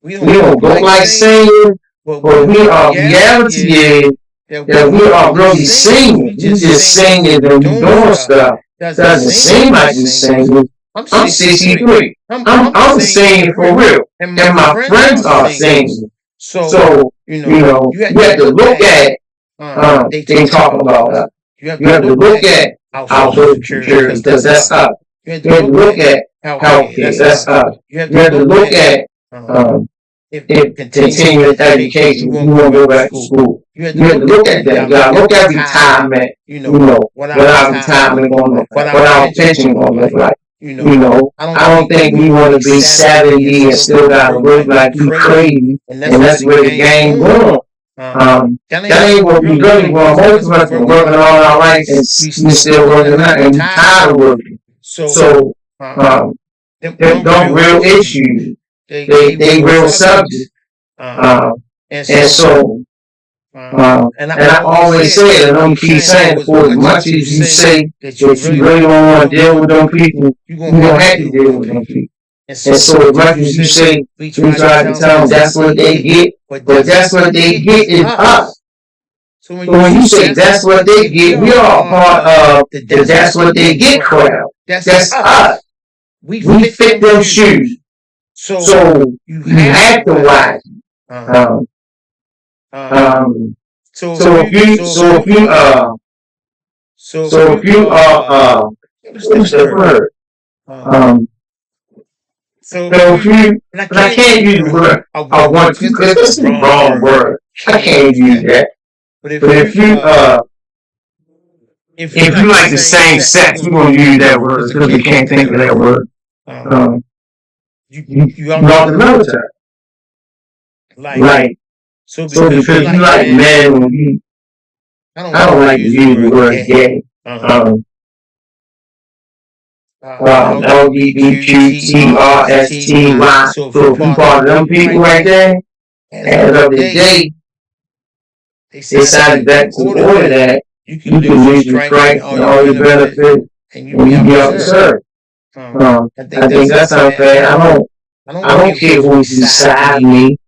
We don't look like seniors, but reality is that we are really seniors. We just seniors and we doing stuff. Doesn't seem like we seniors. I'm 63. I'm a senior for real. And my friends are seniors. So, you have to look at, they talking about us. You have to look at our social security, because that's us. You have to look at health care, that's us. You have to look at if continuing education, you want to go back to school. You have to look at that. You got to look at retirement, what our retirement going to look like, what our pension going to look like. I don't think we want to be 70 and still got to look like we crazy, and that's where the game going. That ain't what we really want. Most of us been working all our life, and we still working out, and we tired of working. So, them real issues. They real subjects. And so, and I always say it, and I'm keep saying, for as much as you say that you really don't want to deal with them people, you're going to have to deal with them people. And so as much as you say, we try to tell them that's what they get, but that's what they get is us. So when you say that's what they get, we are part of the that's what they get crowd. That's us. We fit them shoes. So you have to watch. So if you are what's the word? So if you, and I can't use the word I want to, because this is the wrong word. I can't use that. But if you like the same sex, we're gonna use that word because we can't think of that word. You are the military. Like, so because you like men, I don't like to use the word gay. LGBTQTRSTY. So if you part of them people right there, as of the day, they decided back to order that you can lose your strike and all your benefits, and you be out to serve. I think that's unfair. I don't care who's beside me.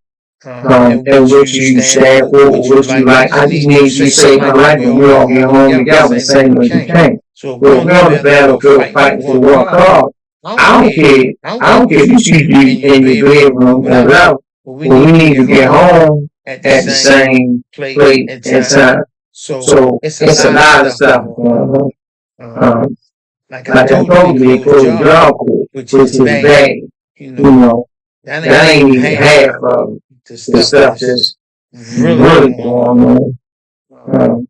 in which you stand for, what you like. I just need you to save my life, and we all get home together, same way you came. So if we're on the battlefield fighting for one cause, I don't care. I don't care if you shoot you in your bedroom or whatever. But we need to get home at the same place and time. So it's a lot of stuff going on. Like I told you, they put a job for, which is bad. You know, that ain't even half of the stuff that's really going on.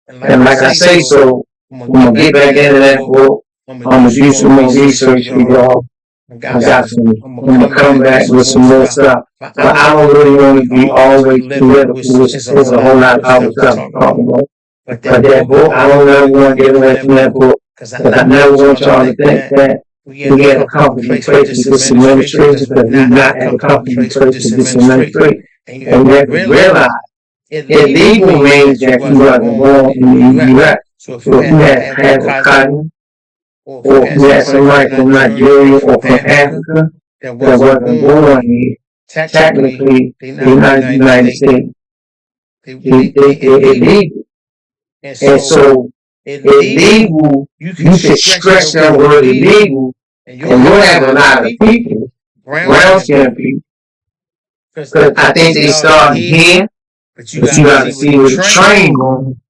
And like I say, so I'm gonna get back into that book. I'm gonna do some more research for y'all. I got some. I'm gonna come back with some more stuff. But I don't really want to be always political. It's a whole lot of other stuff to talk about. But that book, I don't really want to get away from that book because I never want y'all to think that we had a company place to get some administration, because we not have a company place to get some administration. And you have to realize illegal means that you wasn't born in the U.S. So if you had a cousin, or if you had somebody from Nigeria or from Africa that wasn't born here, technically they're not in the United States. They're illegal. And so illegal, you should stress that word illegal, and you'll have a lot of people, brown skin people, because I think they start here, but you got to see where the train going.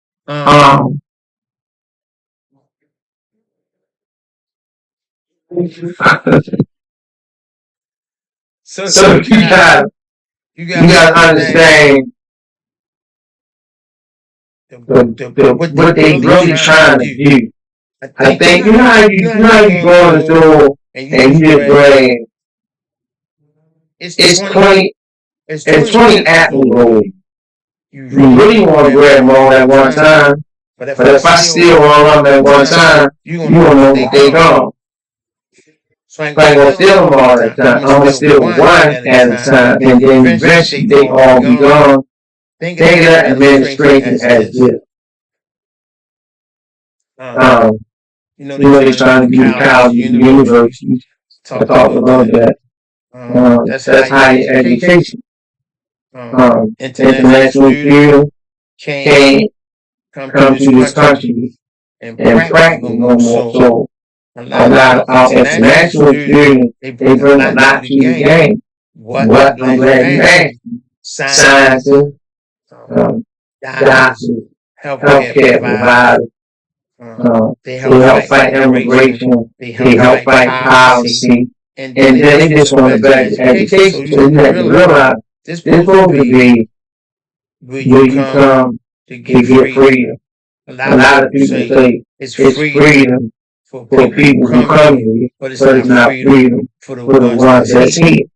So you gotta understand what they really trying to do. I think you know how you go in the store and you just grab it's 20 apples over. You really want to grab them all at one time. But if I steal all of them at one time, you gonna know that they gone. So I ain't gonna steal them all at a time. I'm gonna steal one at a time, and then eventually they all be gone. Think of that administration as this. They're trying to be the colleges and universities. Talk about that. That's higher education. International freedom can't come to this country and practice no more. So a lot of our international students, they bring a lot to the game. What I'm glad you asked. Scientists, doctors, healthcare providers, they help fight immigration, they help fight policy, and then they just want to better education. So you have to realize this supposed to be where you come to get freedom. A lot of people say it's freedom for people who come here, but it's not freedom for the ones that's here.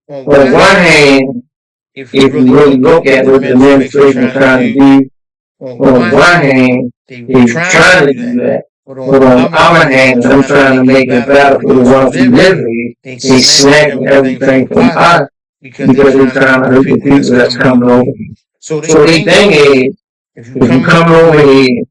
On one hand, if you really look at what the administration is trying to do, on one hand, they're trying to do that. But on the other hand, I'm trying to make it better for the ones who live here. They snatching everything from us because they're trying to hurt the people that's coming over here. So the thing is, if you come over here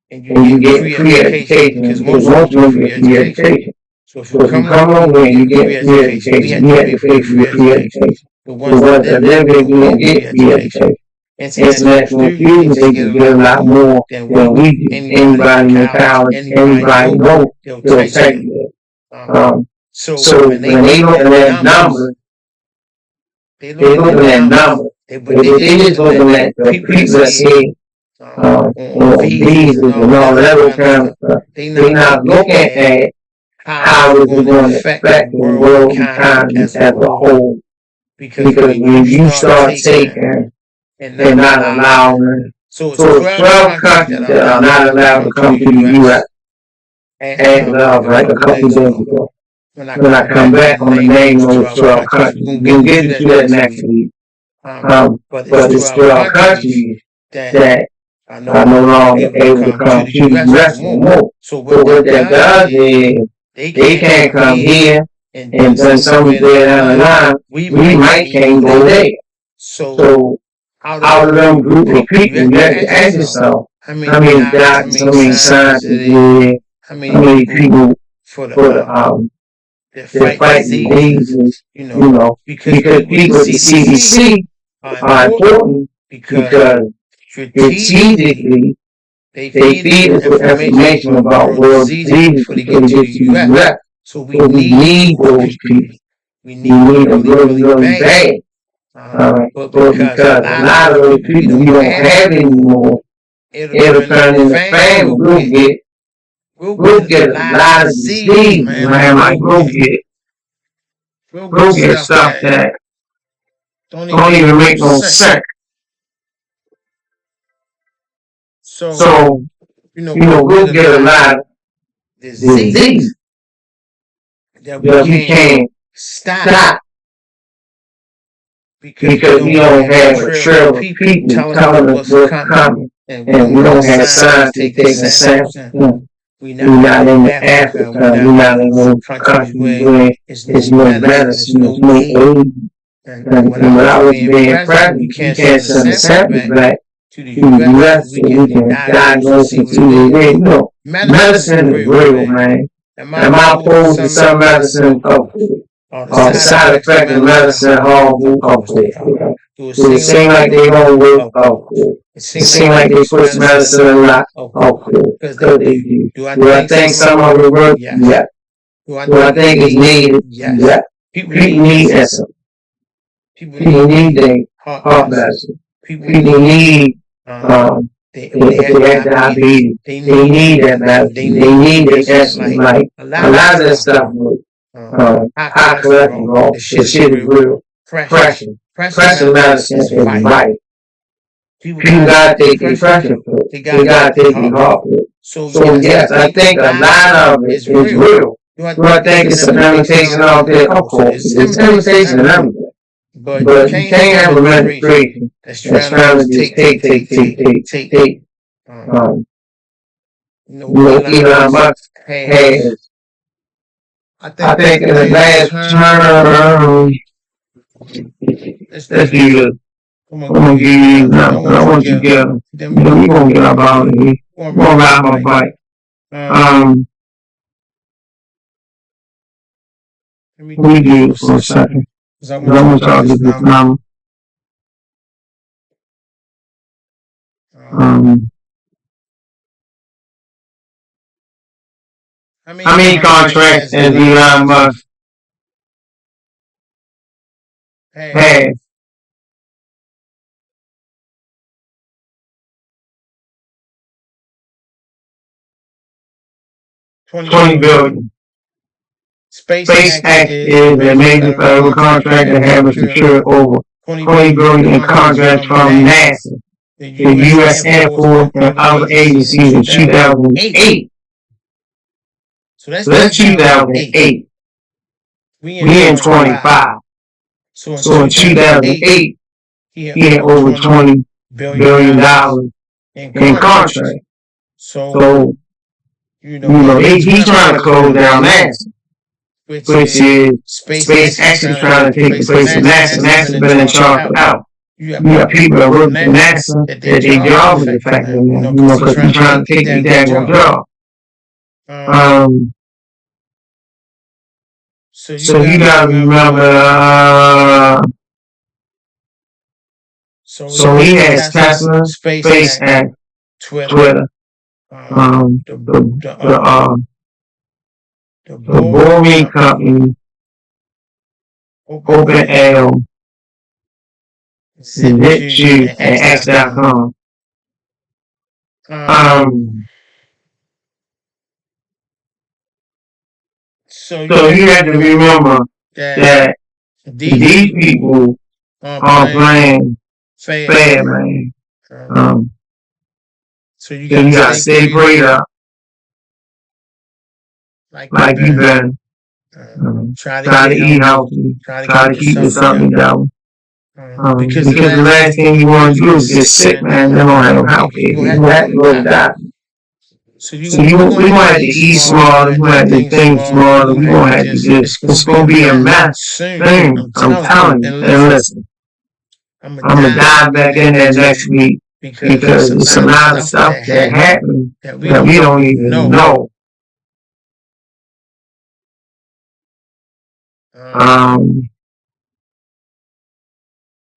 and you get free education, because most of them get free education. So if you come over here and you get free education, you have to pay for your free education. The ones that live here, you don't get free education. International students, they can get a lot more than we do. Anybody in college, anybody knows, they'll take it. So when they look at that number, they just looking at the people that's here on visas and all that other kind of stuff. They're not looking at how it's going to affect the world economy as a whole. Because when you start taking and not allowing, so it's 12 countries that are not allowed to come to the U.S. And like a couple days ago. When I come back on the name of those 12 countries, we'll get into that next week. But it's 12 countries that are no longer able to come to the U.S. anymore. So what that does is, they can't come here, and then somebody there down the line, we might can't go there. So out of them group of people, you have to ask yourself, how many doctors, how many scientists there, how many people for the that fight diseases, because people at the CDC are important because strategically they feed us with information about world diseases before they get to the U.S. So we need those people. We need them really, really bad. But because a lot of those people we don't have anymore, it'll turn into family. We'll get a lot of disease, man. Like we'll get stuff that don't even make no sense. So, we'll get a lot of disease that we can't stop because we don't have a trail of people telling us what's coming. And we don't have science taking samples. We're not in Africa. We're not in no countries where it's no medicine, there's no aid. And when I was being pregnant, you can't send a sample back to the U.S. so we can diagnose and see what it is. Medicine is real, man. Am I opposed to some medicine? Or side effect of medicine, horrible? Do it seem like they don't work? It seems like they push medicine a lot? Because they do. Do I think some of it works? Yeah. Do I think it's needed? Yeah. People need that. People need their heart medicine. People need, they have diabetes. They need that medicine. They need that insulin. Like, a lot of that stuff works. High cholesterol, the shit is real. Pressure medicine is right. People gotta take their pressure pills. They gotta take their heart pills. So yes, I think a lot of it is real. Do I think it's an imitation of it? Of course, it's an imitation of everything. But you can't have a administration that's trying to just take. Elon Musk has. I think in the last term, let's do this. I'm gonna give you these numbers. I want you to get them. We're gonna get up out of here. We're gonna ride my bike. Let me do this for a second. Because I want y'all to get this number. How many contracts has Elon Musk had? $20 billion. SpaceX is a major federal contractor having secured over $20 billion in contracts from NASA, the U.S. Air Force, and other agencies in 2008. So that's 2008. We in 25. So in 2008, he had over $20 billion in contracts. So, he's trying to close down NASA, which is SpaceX is trying to take the place of NASA. NASA's been in charge forever. You got people that work for NASA that their job is affected, because they're trying to take their daggone job. So you gotta remember, so he has Tesla, SpaceX, Twitter, the boring company, OpenAI, ZipChip, and X.com. So you have to remember that these people are playing fair, man. So you gotta stay prayed up, like you've been. Try to eat healthy. Try to keep your something down. Because the last thing you want to do is get sick, man. They don't have no health care. You have to go to the doctor. So we gonna have to eat smarter. We gonna have to think smarter. We gonna have to just. It's gonna be a mess thing. I'm telling you. And listen, I'm gonna dive back in there next week because it's a lot of stuff that happened that we don't even know.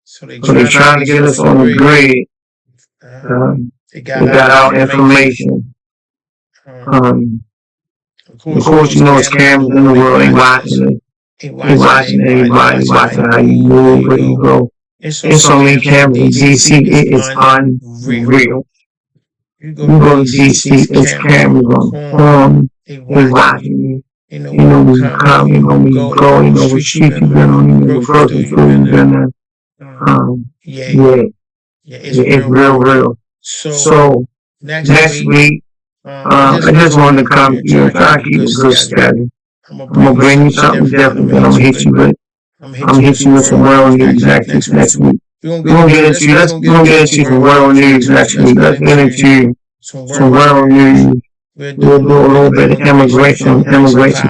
So they're trying to get us on the grid. They got our information. Of course, you know it's cameras in the world. They watching it. They watching everybody, watching how you move, where you go. There's so many cameras in DC, it is unreal. You go to DC, it's cameras on the corner. They watching you. You know when you come, you know when you go, you know what street you been on, you know what grocery store you been in. Yeah, it's real. So next week, I just wanted to come to you and try to keep a good schedule. I'm gonna bring you something different that I'm gonna hit you with some world news next week. We're gonna get into some world news next week. Let's get into some world news. We'll do a little bit of immigration policy.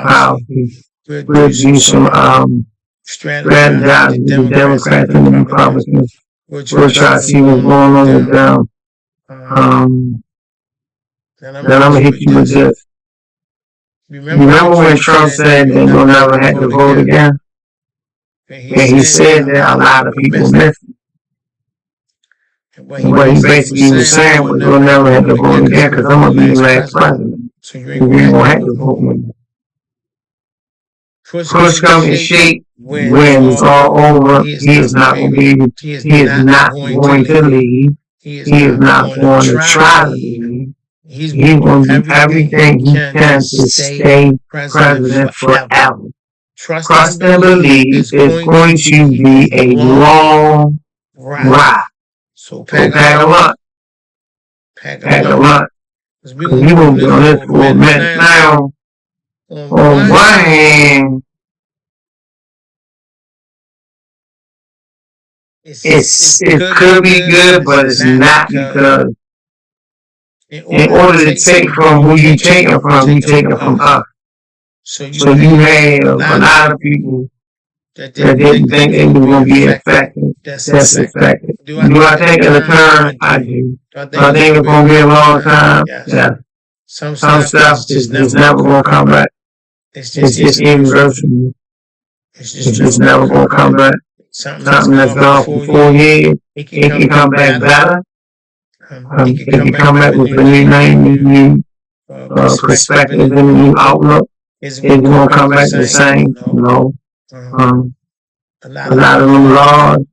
We'll do some strategizing with the Democrats and the Republicans. We'll try to see what's going on with them. Then I'm gonna hit you with this. Remember when Trump said that you'll never have to vote again? And he said that a lot of people missed it. And what he basically was saying was you'll never have to vote again because I'm gonna be the last president. So you ain't gonna have to vote with me. Push comes to shake when it's all over. He is not going to leave. He is not going to try to leave. He's going to do everything he can to stay president forever. Trust and believe it's going to be a long ride. So pack a lunch. Because we will be on this for a minute now. On one hand, it could be good, but it's not because in order to take from who you taking from us. So you have a lot of people that didn't think they were going to be effective. That's effective. Do I think in a turn? I do. Do I think it's going to be a long time? Yeah. Some stuff is never going to come back. It's just irreversible. It's just never going to come back. Something that's gone for 4 years, it can come back better. It can come back with a new name, new perspective, and a new outlook. It's going to come back the same. No. A lot of them laws,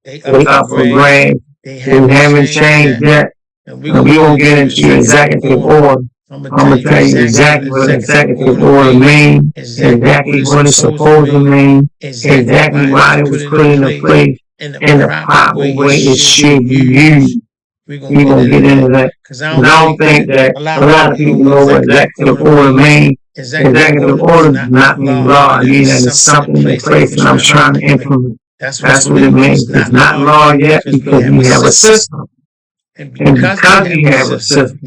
they up for grabs. They haven't changed yet. And we won't get into executive order. I'm going to tell you exactly what executive order means, exactly what it's supposed to mean, exactly why it was put into place, and the proper way it should be used. We're going to get into that. Because I don't think that a lot of people know what executive order means. Executive order does not mean law. It means that it's something in place that I'm trying to implement. That's what it means. It's not law yet because we have a system. And because we have a system,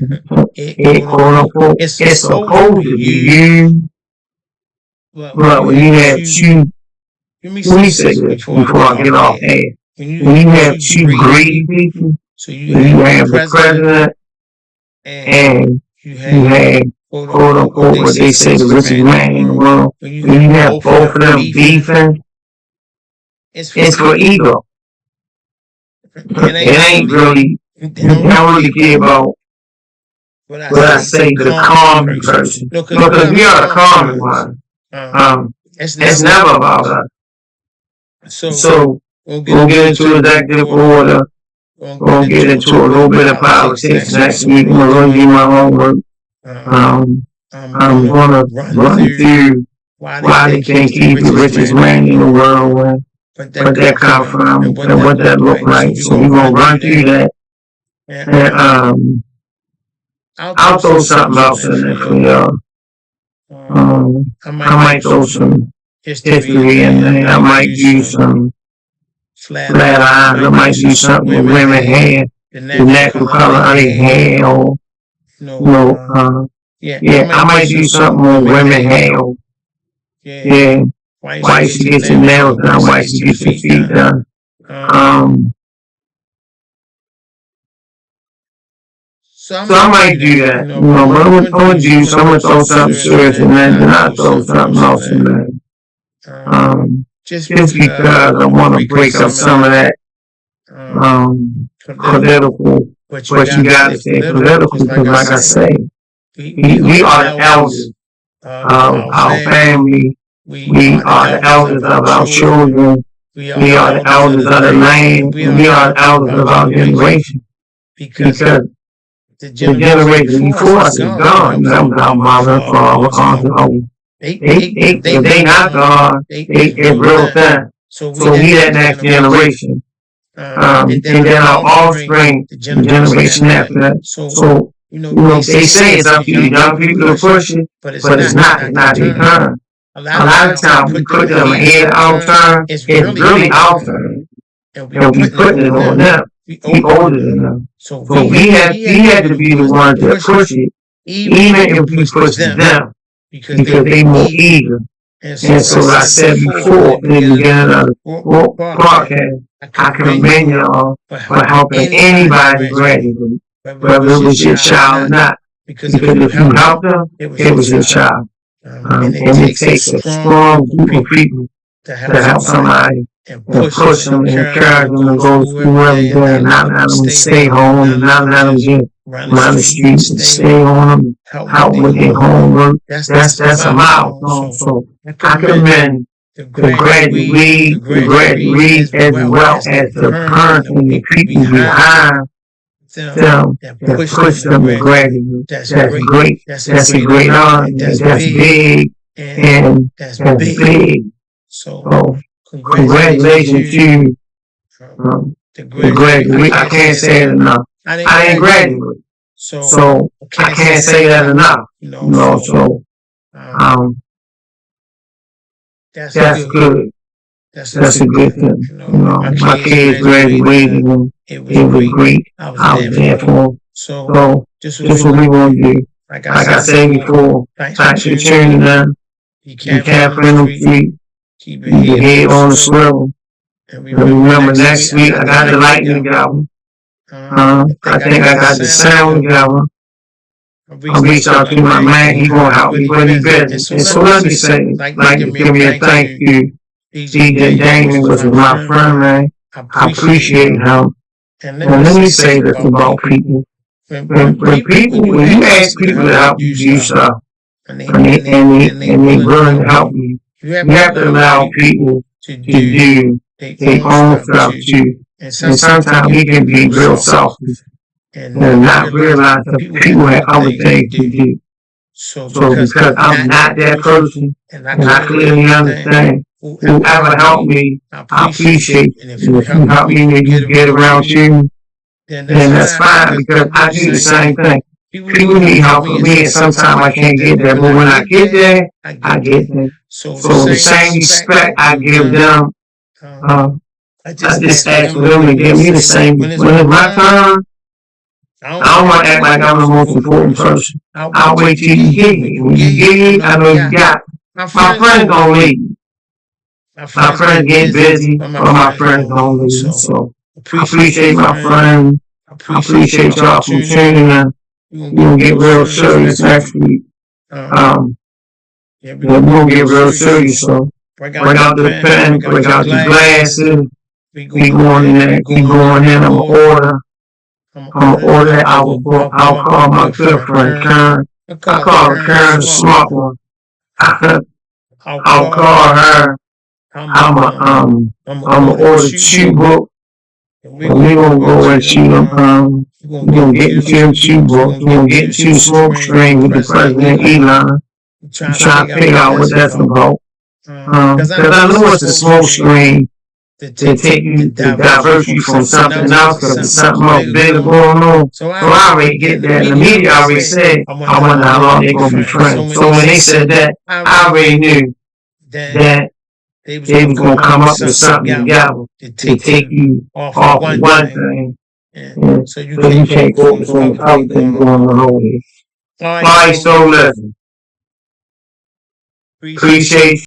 it quote unquote, it's supposed to be used. But when you have two, let me say this before I get off air. When you have two greedy people, so you have the president and you have quote unquote what they say the richest man in the world. When you have both of them beefing, it's for ego. It ain't really. They don't really care about what I say, the common person. No, because we are the common one. It's never about us. So we'll get into executive order. We'll get into a little bit of politics next week. I'm going to do my homework. I'm going to run through why they can't keep the richest man in the world, where that come from, and what that look like. So we're going to run through that. And I'll throw something else in there for y'all. I might throw some history in there. I might do some flat irons. I might do something with women hair, the natural color of their hair. Or, I might do something with women hair. Yeah. Why you should get your nails done? Why you should get your feet done? So I might do that, but I'm going to do, so I'm going to throw something serious in there, and then I'll throw something else in there. Just because I want to break up some of that political, but you got to stay political because, like I say, we are the elders of our family. We are the elders of our children. We are the elders of the land. We are the elders of our generation. Because the generation before us is gone. Them grandmother, father, uncle. If they not gone, they real time. So we that next generation. And then our offspring, the generation after that. So, they say it's up to you young people to push it, but it's not their turn. A lot of times we put them ahead of our turn, it's really our turn. And we putting it on them. We older than them. So we had to be the one to push it, even if we push them, because they more eager. And so I said before in the beginning of the podcast, I commend y'all for helping anybody graduate, whether it was your child or not. Because if you helped them, it was your child. And it takes a strong group of people to help somebody and push them and encourage them to go through every day and not let them stay home and not let them just run the streets and stay on them, help with their homework. That's a milestone. So I commend the graduates as well as the parents and the people behind them that push them to graduate. That's great. That's a great honor. That's big and that's big. So congratulations to the graduate. I can't say it enough. I didn't graduate, so I can't say that enough. So that's good. That's a good thing. My kids graduated and it was great. I was there for them. So this is what we want to do. Like I said before, thanks for tuning in. Be careful in the street. Keep your head on the swivel. And remember, next week I got the lightning goblin. I think I got the sound goblin. I'll reach out to my man. He's going to help me when he's busy. And so let me say, like, give me a thank you. DJ Damon was my friend, man. I appreciate him. And let me say this about people. When you ask people to help you do stuff, and they willing to help you, you have to allow people to do their own stuff too. And sometimes we can be real selfish and not realize that people have other things to do. So because I'm not that person, and I clearly understand, whoever helped me, I appreciate it. And if you help me and you get around you, then that's fine, because I do the same thing. People need help from me, and sometimes I can't get there. But when I get there, I get there. So the same respect I give them, I just ask for them to give me the same. When it's my turn, I don't want to act like I'm the most important person. I'll wait till you get me. When you get me, I know you got me. My friends don't leave me. My friends get busy, but my friends don't leave me. So I appreciate my friends. I appreciate y'all for tuning in. We're going to get real serious next week. We're going to get real serious. So break out the pen, break out the glasses. We going in there. We going in. I'm going to order our book. I'll call my good friend Karen. I call her Karen the smart one. I'll call her. I'm going to order 2 books. We're going to go into we're going to get into 2 books. We're going to get into Smoke String with the President Elon. Trying to figure out what that's about. Because I know it's a smoke screen to take you, to divert you from something else, because there's something else bigger going on. So I already get that. The media already said, I wonder how long they're going to be friends. So when they said that, I already knew that they was going to come up with something together to take you off of one thing. And so you can't focus on the other thing going on over here. All right, so listen. Appreciate you.